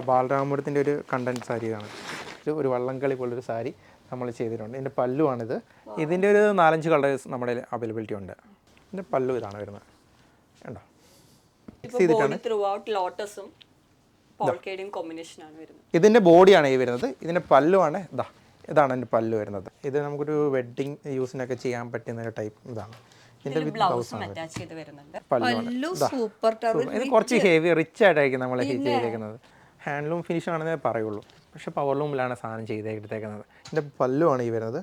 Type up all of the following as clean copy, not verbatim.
ബാലരാമപുരത്തിൻ്റെ ഒരു കണ്ടൻറ് സാരിയാണ്. ഒരു വള്ളംകളി പോലൊരു സാരി നമ്മൾ ചെയ്തിട്ടുണ്ട്. ഇതിൻ്റെ പല്ലുവാണിത്. ഇതിൻ്റെ ഒരു 4-5 കളേഴ്സ് നമ്മുടെ അവൈലബിലിറ്റി ഉണ്ട്. ഇതിൻ്റെ പല്ലു ഇതാണ് വരുന്നത്. കണ്ടോ, ഇതിൻ്റെ ബോഡിയാണ് ഈ വരുന്നത്. ഇതിൻ്റെ പല്ലുവാണ് ഇതാണ് എൻ്റെ പല്ലു വരുന്നത്. ഇത് നമുക്കൊരു വെഡ്ഡിങ് യൂസിനൊക്കെ ചെയ്യാൻ പറ്റുന്ന ടൈപ്പ് ഇതാണ്. ഇതിൻ്റെ ഇത് കുറച്ച് ഹെവി റിച്ച് ആയിട്ടായിരിക്കും നമ്മൾ ചെയ്തേക്കുന്നത്. ഹാൻഡ്ലൂം ഫിനിഷ് ആണെന്നേ പറയുള്ളൂ, പക്ഷേ പവർലൂമിലാണ് സാധനം ചെയ്തെടുത്തേക്കുന്നത്. ഇതിൻ്റെ പല്ലുവാണ് ഈ വരുന്നത്.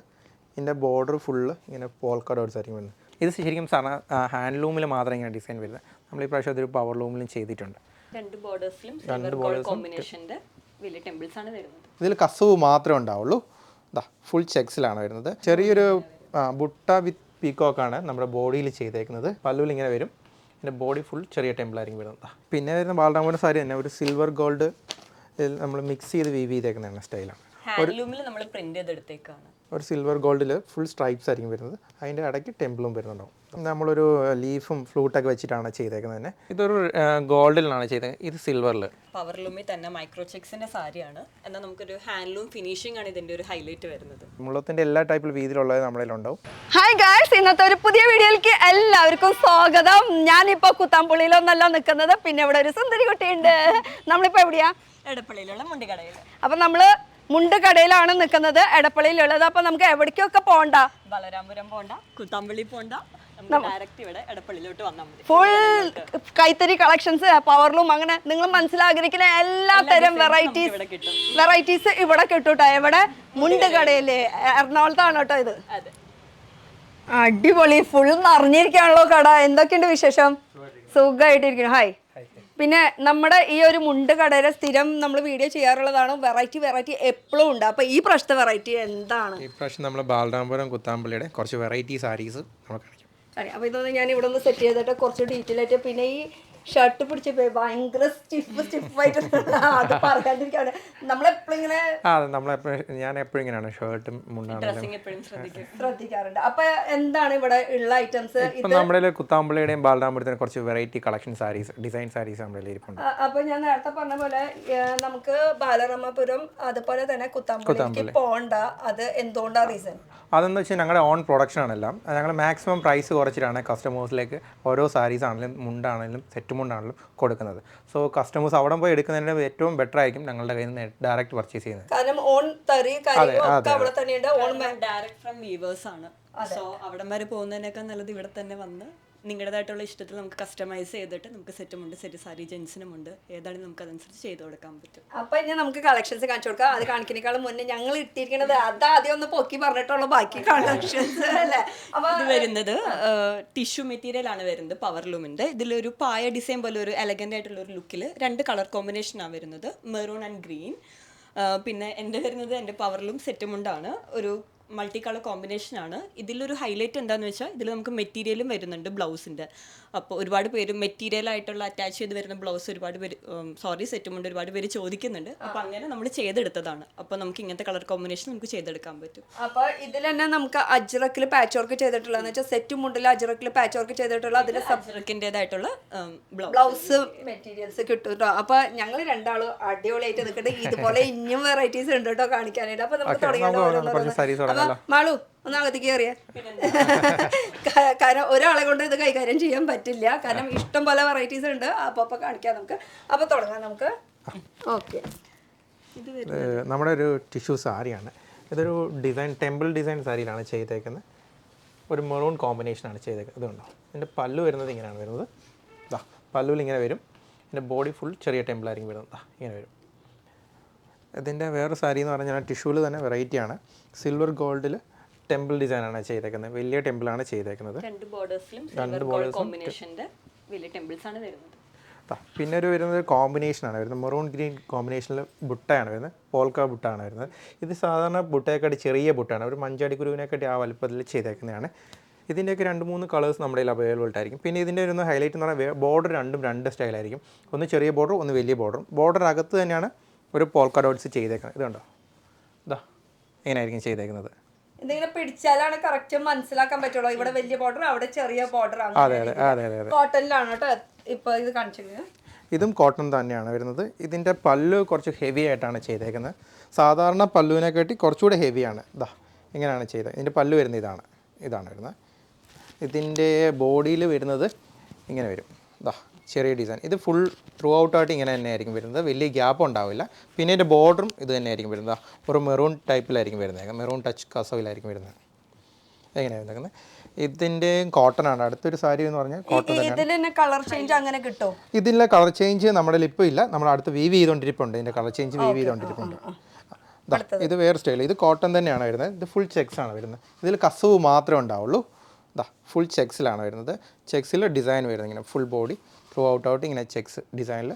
ഇതിൻ്റെ ബോർഡർ ഫുള്ള് ഇങ്ങനെ പോൾക്ക ഡോട്ട്സ് ആയിരിക്കും വരുന്നത്. ഇത് ശരിക്കും ഹാൻഡ്ലൂമിൽ മാത്രമേ ഇങ്ങനെ ഡിസൈൻ വരുന്നത്. നമ്മൾ ഈ പ്രാവശ്യം അതൊരു പവർലൂമിലും ചെയ്തിട്ടുണ്ട്. ഇതിൽ കസവ് മാത്രമേ ഉണ്ടാവുള്ളൂ. ഫുൾ ചെക്സിലാണ് വരുന്നത്. ചെറിയൊരു ബുട്ട വിത്ത് പീക്കോക്കാണ് നമ്മുടെ ബോഡിയിൽ ചെയ്തേക്കുന്നത്. പല്ലുവിൽ ഇങ്ങനെ വരും. എൻ്റെ ബോഡി ഫുൾ ചെറിയ ടെമ്പിളായിരിക്കും വരുന്നത്. പിന്നെ വരുന്ന ബാലരാമപുരം സാരി തന്നെ ഒരു സിൽവർ ഗോൾഡ് നമ്മൾ മിക്സ് ചെയ്ത് വീവ് ചെയ്തേക്കുന്ന സ്റ്റൈലാണ്. ഒരു സിൽവർ ഗോൾഡിൽ ഫുൾ സ്ട്രൈപ്സ് ആയിരിക്കും വരുന്നത്. അതിൻ്റെ ഇടയ്ക്ക് ടെമ്പിളും വരുന്നുണ്ടാവും. നമ്മളൊരു ലീഫും ഫ്ലൂട്ടൊക്കെ വെച്ചിട്ടാണ് ചെയ്തേക്കുന്നത് തന്നെ. ഇതൊരു ഗോൾഡിലാണ് ചെയ്തത്. ഇത് സിൽവറിൽ പവർലൂമിൽ തന്നെ മൈക്രോ ചെക്സിന്റെ സാരിയാണ്. എന്നാൽ നമുക്കൊരു ഹാൻഡ്ലൂം ഫിനിഷിംഗ് ആണ് ഇതിന്റെ ഒരു ഹൈലൈറ്റ് വരുന്നത്. മുള്ളത്തിന്റെ എല്ലാ ടൈപ്പിൽ വീതിയിലുള്ളത് നമ്മുടെ ഉണ്ടാവും. ഹായ് ഗായ്സ്, ഇന്നത്തെ ഒരു പുതിയ വീഡിയോയിലേക്ക് എല്ലാവർക്കും സ്വാഗതം. ഞാനിപ്പോ കുത്താമ്പുള്ളിയിലൊന്നല്ല നിൽക്കുന്നത്, പിന്നെ ഇവിടെ ഒരു സുന്ദരി കുട്ടിയുണ്ട്. നമ്മളിപ്പോ എവിടെയാ? എടപ്പള്ളിയിലുള്ള മുണ്ടിക്കടയിൽ. അപ്പൊ നമ്മള് മുണ്ട് കടയിലാണ് നിൽക്കുന്നത്, എടപ്പള്ളിയിലുള്ളത്. അപ്പൊ നമുക്ക് എവിടേക്കൊക്കെ പോണ്ട, ബാലരാമപുരം പോണ്ട, കുത്താമ്പള്ളി പോണ്ട, ഡയറക്റ്റ് ഇവിടെ എടപ്പള്ളിയിലോട്ട് വന്നാൽ മതി. ഫുൾ കൈത്തറി കളക്ഷൻസ്, പവർലൂം, അങ്ങനെ നിങ്ങൾ മനസ്സിലാഗ്രഹിക്കുന്ന എല്ലാ തരം വെറൈറ്റീസ് ഇവിടെ കിട്ടൂട്ടോ. എവിടെ? മുണ്ട് കടയില്, എറണാകുളത്താണ് കേട്ടോ ഇത്. അടിപൊളി, ഫുൾ നിറഞ്ഞിരിക്കാണല്ലോ കട. എന്തൊക്കെയുണ്ട് വിശേഷം? സുഖമായിട്ടിരിക്കുന്നു. ഹായ്. പിന്നെ നമ്മുടെ ഈ ഒരു മുണ്ട് കടയിലെ സ്ഥിരം നമ്മൾ വീഡിയോ ചെയ്യാറുള്ളതാണ്. വെറൈറ്റി എപ്പോഴും ഉണ്ട്. അപ്പോൾ ഈ പ്രാവശ്യത്തെ വെറൈറ്റി എന്താണ്? ഈ പ്രാവശ്യം നമ്മൾ ബാലരാമപുരം കുത്താമ്പള്ളിയുടെ കുറച്ച് വെറൈറ്റി സാരീസ് നമ്മൾ കാണിക്കും. അപ്പോൾ ഇതൊന്ന് ഞാൻ ഇവിടെ ഒന്ന് സെറ്റ് ചെയ്തിട്ട് കുറച്ച് ഡീറ്റെയിൽ ആയിട്ട്, പിന്നെ ഈ ഷർട്ട് പിടിച്ച് ഭയങ്കര സ്റ്റിഫായിട്ട് അത് പറയാണ്ടിരിക്കാണ്. നമ്മളെപ്പോഴും ഇങ്ങനെ ഞാൻ എപ്പോഴും ഇങ്ങനെയാണ് ഷർട്ടും മുണ്ടാണെങ്കിലും ശ്രദ്ധിക്കാറുണ്ട്. അപ്പൊ എന്താണ് ഇവിടെ ഉള്ള ഐറ്റംസ്? ഇപ്പൊ നമ്മുടെ കുത്താമ്പള്ളിയുടെയും ബാലരാമപുരത്തിനും കുറച്ച് variety collection saris, design saris നമ്മുടെ ഇരിപ്പുണ്ട്. അപ്പൊ ഞാൻ നേരത്തെ പറഞ്ഞ പോലെ നമുക്ക് ബാലരാമപുരം അതുപോലെ തന്നെ കുത്താമ്പള്ളിക്ക് പോണ്ട. അത് എന്തുകൊണ്ടാണ് റീസൺ? അതെന്ന് വെച്ചാൽ ഞങ്ങളുടെ ഓൺ പ്രൊഡക്ഷൻ ആണെല്ലാം. ഞങ്ങൾ മാക്സിമം പ്രൈസ് കുറച്ചിട്ടാണ് കസ്റ്റമേഴ്സിലേക്ക് ഓരോ സാരീസ് ആണെങ്കിലും മുണ്ടാണെങ്കിലും സെറ്റ് മുണ്ടാണെങ്കിലും കൊടുക്കുന്നത്. സോ കസ്റ്റമേഴ്സ് അവിടെ പോയി എടുക്കുന്നതിന് ഏറ്റവും ബെറ്റർ ആയിരിക്കും ഞങ്ങളുടെ കയ്യിൽ നിന്ന് ഡയറക്റ്റ് പർച്ചേസ് ചെയ്യുന്നത്. കാരണം ഓൺ തറി അവിടെ തന്നെയുണ്ട്. ഓൺ ഡയറക്റ്റ് ഫ്രം വീവേഴ്സ് ആണ്. സോ അവിടം വരെ പോകുന്നതിനേക്കാൾ നല്ലത് ഇവിടെ തന്നെ വന്ന് നിങ്ങളുടേതായിട്ടുള്ള ഇഷ്ടത്തിൽ നമുക്ക് കസ്റ്റമൈസ് ചെയ്തിട്ട് നമുക്ക് സെറ്റുമുണ്ട്, സെറ്റ് സാരി ജെൻസിനുമുണ്ട്, ഏതാണെങ്കിലും നമുക്ക് അതനുസരിച്ച് ചെയ്ത് കൊടുക്കാൻ പറ്റും. അപ്പൊ ഇനി നമുക്ക് കളക്ഷൻസ് കാണിച്ചു കൊടുക്കാം. അത് കാണിക്കുന്നേക്കാളും മുന്നേ ഞങ്ങൾ ഇട്ടിരിക്കുന്നത് അത് ആദ്യം ഒന്ന് പൊക്കി പറഞ്ഞിട്ടുള്ള ബാക്കി കളക്ഷൻസ് അല്ലേ. അപ്പൊ ഇത് വരുന്നത് ടിഷ്യൂ മെറ്റീരിയൽ ആണ് വരുന്നത്, പവർലൂമിന്റെ. ഇതിലൊരു പായ ഡിസൈൻ പോലെ ഒരു എലഗന്റ് ആയിട്ടുള്ള ഒരു ലുക്കിൽ 2 കളർ കോമ്പിനേഷനാണ് വരുന്നത്, മെറൂൺ ആൻഡ് ഗ്രീൻ. പിന്നെ എൻ്റെ വരുന്നത് എൻ്റെ പവർലൂം സെറ്റുമുണ്ടാണ്, ഒരു മൾട്ടി കളർ കോമ്പിനേഷൻ ആണ്. ഇതിലൊരു ഹൈലൈറ്റ് എന്താണെന്ന് വെച്ചാൽ ഇതിൽ നമുക്ക് മെറ്റീരിയലും വരുന്നുണ്ട് ബ്ലൗസിൻ്റെ. അപ്പോൾ ഒരുപാട് പേര് മെറ്റീരിയൽ ആയിട്ടുള്ള അറ്റാച്ച് ചെയ്ത് വരുന്ന ബ്ലൗസ് ഒരുപാട് പേര് സെറ്റുമുണ്ട് ഒരുപാട് പേര് ചോദിക്കുന്നുണ്ട്. അപ്പോൾ അങ്ങനെ നമ്മൾ ചെയ്തെടുത്തതാണ്. അപ്പോൾ നമുക്ക് ഇങ്ങനത്തെ കളർ കോമ്പിനേഷൻ നമുക്ക് ചെയ്തെടുക്കാൻ പറ്റും. അപ്പോൾ ഇതിൽ തന്നെ നമുക്ക് അജ്രക്കിൽ പാച്ച് വർക്ക് ചെയ്തിട്ടുള്ളതെന്ന് വെച്ചാൽ സെറ്റുമുണ്ടിൽ അജ്രക്കിൽ പാച്ച് വർക്ക് ചെയ്തിട്ടുള്ള അതിൽ അജ്രക്കിൻ്റെതായിട്ടുള്ള ബ്ലൗസ് മെറ്റീരിയൽസ് കിട്ടും കേട്ടോ. അപ്പോൾ ഞങ്ങൾ രണ്ടാളും അടിപൊളിയായിട്ട് നിൽക്കട്ടെ. ഇതുപോലെ ഇനിയും വെറൈറ്റീസ് ഉണ്ട് കേട്ടോ കാണിക്കാനായിട്ട്. അപ്പോൾ നമുക്ക് തുടങ്ങിയാലോ? മാളു ഒന്ന് അകത്തേക്ക് കയറിയ. കാരണം ഒരാളെ കൊണ്ട് ഇത് കൈകാര്യം ചെയ്യാൻ പറ്റില്ല, കാരണം ഇഷ്ടം പോലെ വെറൈറ്റീസ് ഉണ്ട്. അപ്പോൾ കാണിക്കാം നമുക്ക്. അപ്പോൾ തുടങ്ങാം നമുക്ക്. ഓക്കെ, ഇത് നമ്മുടെ ഒരു ടിഷ്യൂ സാരിയാണ്. ഇതൊരു ഡിസൈൻ ടെമ്പിൾ ഡിസൈൻ സാരിയിലാണ് ചെയ്തേക്കുന്നത്. ഒരു മെറൂൺ കോമ്പിനേഷനാണ് ചെയ്തേക്കുന്നത്. ഇതുണ്ടോ, ഇതിൻ്റെ പല്ലു വരുന്നത് ഇങ്ങനെയാണ് വരുന്നത്. പല്ലുവിൽ ഇങ്ങനെ വരും. ഇതിൻ്റെ ബോഡി ഫുൾ ചെറിയ ടെമ്പിളായിരിക്കും വരുന്നത്. ഇങ്ങനെ വരും. ഇതിൻ്റെ വേറെ സാരി എന്ന് പറഞ്ഞാൽ ടിഷ്യൂവിൽ തന്നെ വെറൈറ്റിയാണ്. സിൽവർ ഗോൾഡിൽ ടെമ്പിൾ ഡിസൈനാണ് ചെയ്തേക്കുന്നത്. വലിയ ടെമ്പിളാണ് ചെയ്തേക്കുന്നത്. 2 ബോർഡേഴ്സിലും കോമ്പിനേഷൻ്റെ വലിയ ടെമ്പിൾസ് ആണ് വരുന്നത്. പിന്നെ ഒരു വരുന്നത് കോമ്പിനേഷനാണ് വരുന്നത്. മെറൂൺ ഗ്രീൻ കോമ്പിനേഷനിൽ ബുട്ടയാണ് വരുന്നത്, പോൾക്ക ബുട്ടാണ് വരുന്നത്. ഇത് സാധാരണ ബുട്ടയെക്കാട്ടി ചെറിയ ബുട്ടാണ്, ഒരു മഞ്ചാടി കുരുവിനെക്കാട്ടി ആ വലുപ്പത്തിൽ ചെയ്തേക്കുന്നതാണ്. ഇതിൻ്റെയൊക്കെ 2-3 കളേഴ്സ് നമ്മുടെ കയ്യിൽ അവൈലബിൾ ആയിരിക്കും. പിന്നെ ഇതിൻ്റെ ഒരു ഹൈലൈറ്റ് എന്ന് പറഞ്ഞാൽ ബോർഡർ രണ്ടും 2 സ്റ്റൈലായിരിക്കും. ഒന്ന് ചെറിയ ബോർഡറും ഒന്ന് വലിയ ബോർഡറും. ബോർഡർ അകത്ത് തന്നെയാണ് ഒരു പോൾക്ക ഡോട്ട്സ് ചെയ്തേക്കുന്നത്. ഇതുണ്ടോ, ഇങ്ങനെയായിരിക്കും ചെയ്തേക്കുന്നത്. എന്തെങ്കിലും പിടിച്ചാലാണ് കറക്റ്റ് മനസ്സിലാക്കാൻ പറ്റുള്ളൂ. ഇവിടെ വലിയ ബോർഡർ, അവിടെ ചെറിയ ബോർഡർ ആണ്. കോട്ടണിലാണ് കേട്ടോ ഇപ്പൊ ഇത് കാണിച്ചത്. ഇതും കോട്ടൺ തന്നെയാണ് വരുന്നത്. ഇതിൻ്റെ പല്ലു കുറച്ച് ഹെവി ആയിട്ടാണ് ചെയ്തേക്കുന്നത്. സാധാരണ പല്ലുവിനെക്കാട്ടി കുറച്ചുകൂടെ ഹെവിയാണ്. ഇതാ ഇങ്ങനെയാണ് ചെയ്തത്. ഇതിൻ്റെ പല്ലു വരുന്നത് ഇതാണ് വരുന്നത്. ഇതിൻ്റെ ബോഡിയിൽ വരുന്നത് ഇങ്ങനെ വരും. ഇതാ ചെറിയ ഡിസൈൻ. ഇത് ഫുൾ ത്രൂ ഔട്ടായിട്ട് ഇങ്ങനെ തന്നെ ആയിരിക്കും വരുന്നത്. വലിയ ഗ്യാപ്പ് ഉണ്ടാവില്ല. പിന്നെ ഇതിൻ്റെ ബോർഡറും ഇത് തന്നെ ആയിരിക്കും വരുന്നത്. ഒരു മെറൂൺ ടൈപ്പിലായിരിക്കും വരുന്നത്. മെറൂൺ ടച്ച് കസവിലായിരിക്കും വരുന്നത്. എങ്ങനെയാണ് വരുന്നത്? ഇതിൻ്റെ കോട്ടൺ ആണ്. അടുത്തൊരു സാരി എന്ന് പറഞ്ഞാൽ കോട്ടൺ ഇതിൽ കളർ ചേഞ്ച് അങ്ങനെ കിട്ടും? ഇതിലെ കളർ ചേഞ്ച് നമ്മുടെ ഇപ്പോൾ ഇല്ല. നമ്മൾ അടുത്ത് വീവ് ചെയ്തുകൊണ്ടിരിപ്പുണ്ട്. ഇതിൻ്റെ കളർ ചേഞ്ച് വീവ് ചെയ്തുകൊണ്ടിരിപ്പുണ്ട്. ഇത് വേറെ സ്റ്റൈൽ. ഇത് കോട്ടൺ തന്നെയാണ് വരുന്നത്. ഇത് ഫുൾ ചെക്സ് ആണ് വരുന്നത്. ഇതിൽ കസവ് മാത്രമേ ഉണ്ടാവുള്ളൂ. ഇതാ ഫുൾ ചെക്സിലാണ് വരുന്നത്. ചെക്സിൽ ഡിസൈൻ വരുന്നത് ഇങ്ങനെ ഫുൾ ബോഡി ത്രൂ ഔട്ട് ഇങ്ങനെ ചെക്സ് ഡിസൈനിൽ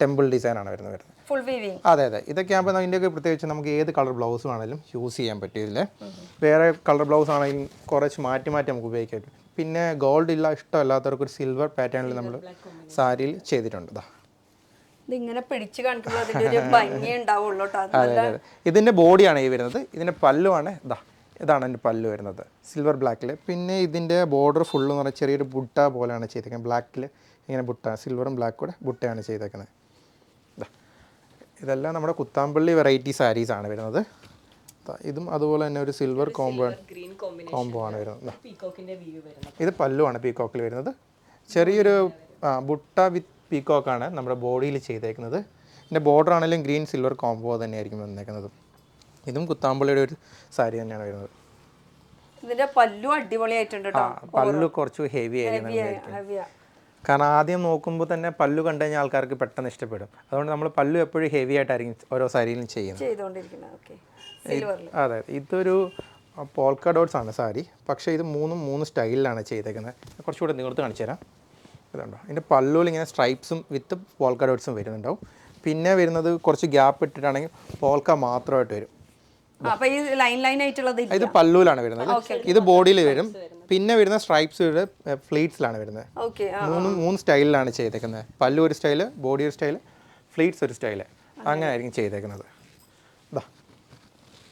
ടെമ്പിൾ ഡിസൈനാണ് വരുന്നത്. Full weaving. അതെ. ഇതൊക്കെ ആകുമ്പോൾ അതിൻ്റെയൊക്കെ പ്രത്യേകിച്ച് നമുക്ക് ഏത് കളർ ബ്ലൗസ് വേണമെങ്കിലും യൂസ് ചെയ്യാൻ പറ്റും. ഇതിൽ വേറെ കളർ ബ്ലൗസ് ആണെങ്കിലും കുറച്ച് മാറ്റി നമുക്ക് ഉപയോഗിക്കാൻ പറ്റും. പിന്നെ ഗോൾഡ് ഇഷ്ടമല്ലാത്തവർക്ക് ഒരു സിൽവർ പാറ്റേണിൽ നമ്മൾ സാരിയിൽ ചെയ്തിട്ടുണ്ട്. ഇതിങ്ങനെ പിടിച്ച് കാണിക്കുമ്പോൾ അതിൻ്റെ ഒരു ഭംഗി ഉണ്ടാവുള്ളൂ. അതെ. ഇതിൻ്റെ ബോഡിയാണ് ഈ വരുന്നത്. ഇതിൻ്റെ പല്ലുവാണ് ഇതാണ് എൻ്റെ പല്ലു വരുന്നത് സിൽവർ ബ്ലാക്കിൽ. പിന്നെ ഇതിൻ്റെ ബോർഡർ ഫുള്ള് എന്ന് പറഞ്ഞാൽ ചെറിയൊരു ബുട്ട പോലെയാണ് ചെയ്തേക്കുന്നത്. ബ്ലാക്കിൽ ഇങ്ങനെ ബുട്ട, സിൽവറും ബ്ലാക്കും കൂടെ ബുട്ടയാണ് ചെയ്തേക്കുന്നത്. ഇതെല്ലാം നമ്മുടെ കുത്താമ്പള്ളി വെറൈറ്റി സാരീസാണ് വരുന്നത്. ഇതും അതുപോലെ തന്നെ ഒരു സിൽവർ കോംബോ ആണ് വരുന്നത്. ഇത് പല്ലുവാണ് പീക്കോക്കിൽ വരുന്നത്. ചെറിയൊരു ബുട്ട വിത്ത് പീക്കോക്കാണ് നമ്മുടെ ബോഡിയിൽ ചെയ്തേക്കുന്നത്. ഇതിൻ്റെ ബോർഡർ ആണെങ്കിലും ഗ്രീൻ സിൽവർ കോംബോ തന്നെയായിരിക്കും വന്നേക്കുന്നത്. ഇതും കുത്താമ്പള്ളിയുടെ ഒരു സാരി തന്നെയാണ് വരുന്നത്. ഇതിന്റെ പല്ലു അടിപൊളിയായിട്ടുണ്ട്. പല്ലു കുറച്ച് ഹെവി ആയിരിക്കും. കാരണം ആദ്യം നോക്കുമ്പോൾ തന്നെ പല്ലു കണ്ടു കഴിഞ്ഞാൽ ആൾക്കാർക്ക് പെട്ടെന്ന് ഇഷ്ടപ്പെടും. അതുകൊണ്ട് നമ്മൾ പല്ലു എപ്പോഴും ഹെവി ആയിട്ടായിരിക്കും ഓരോ സാരിയിലും ചെയ്യുന്നത്. അതെ. ഇതൊരു പോൾക്ക ഡോട്ട്സ് ആണ് സാരി. പക്ഷേ ഇത് മൂന്ന് സ്റ്റൈലിലാണ് ചെയ്തേക്കുന്നത്. കുറച്ചുകൂടെ നിവർത്ത് കാണിച്ചു തരാം. ഇതുണ്ടോ, ഇതിൻ്റെ പല്ലുവിൽ ഇങ്ങനെ സ്ട്രൈപ്സും വിത്ത് പോൾക്ക ഡോട്ട്സും വരുന്നുണ്ടാവും. പിന്നെ വരുന്നത് കുറച്ച് ഗ്യാപ്പ് ഇട്ടിട്ടാണെങ്കിൽ പോൾക്ക മാത്രമായിട്ട് വരും. ഇത് പല്ലുവിലാണ് വരുന്നത്. ഇത് ബോഡിയിൽ വരും. പിന്നെ വരുന്ന സ്ട്രൈപ്സ് ഫ്ലീറ്റ്സിലാണ് വരുന്നത്. മൂന്ന് സ്റ്റൈലിലാണ് ചെയ്തേക്കുന്നത്. പല്ലു ഒരു സ്റ്റൈല്, ബോഡി ഒരു സ്റ്റൈല്, ഫ്ലീറ്റ്സ് ഒരു സ്റ്റൈല്. അങ്ങനെ ആയിരിക്കും ചെയ്തേക്കുന്നത്.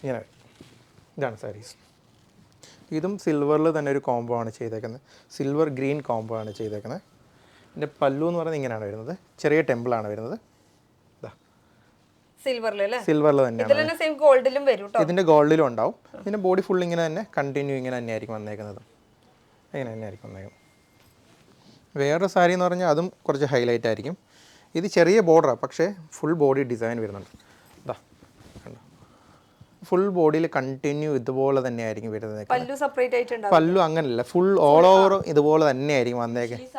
ഇങ്ങനെ ഇതാണ് സാരീസ്. ഇതും സിൽവറിൽ തന്നെ ഒരു കോംബോ ആണ് ചെയ്തേക്കുന്നത്. സിൽവർ ഗ്രീൻ കോംബോ ആണ് ചെയ്തേക്കുന്നത്. ഇതിൻ്റെ പല്ലു എന്ന് പറയുന്നത് ഇങ്ങനെയാണ് വരുന്നത്. ചെറിയ ടെമ്പിളാണ് വരുന്നത്. സിൽവറിൽ തന്നെയാണ്. ഇതിൻ്റെ ഗോൾഡിലും ഉണ്ടാവും. ഇതിൻ്റെ ബോഡി ഫുൾ ഇങ്ങനെ തന്നെ കണ്ടിന്യൂ ഇങ്ങനെ തന്നെയായിരിക്കും വന്നേക്കുന്നത്. ഇങ്ങനെ തന്നെയായിരിക്കും വന്നേക്കുന്നത്. വേറൊരു സാരി എന്ന് പറഞ്ഞാൽ അതും കുറച്ച് ഹൈലൈറ്റ് ആയിരിക്കും. ഇത് ചെറിയ ബോർഡറാണ്, പക്ഷേ ഫുൾ ബോഡി ഡിസൈൻ വരുന്നുണ്ട്. ഫുൾ ബോഡിയിൽ കണ്ടിന്യൂ ഇതുപോലെ തന്നെ ആയിരിക്കും വരുന്നത്. പല്ലു അങ്ങനെയല്ല, ഫുൾ ഓൾ ഓവർ ഇതുപോലെ തന്നെ ആയിരിക്കും വന്നേക്കുന്നത്.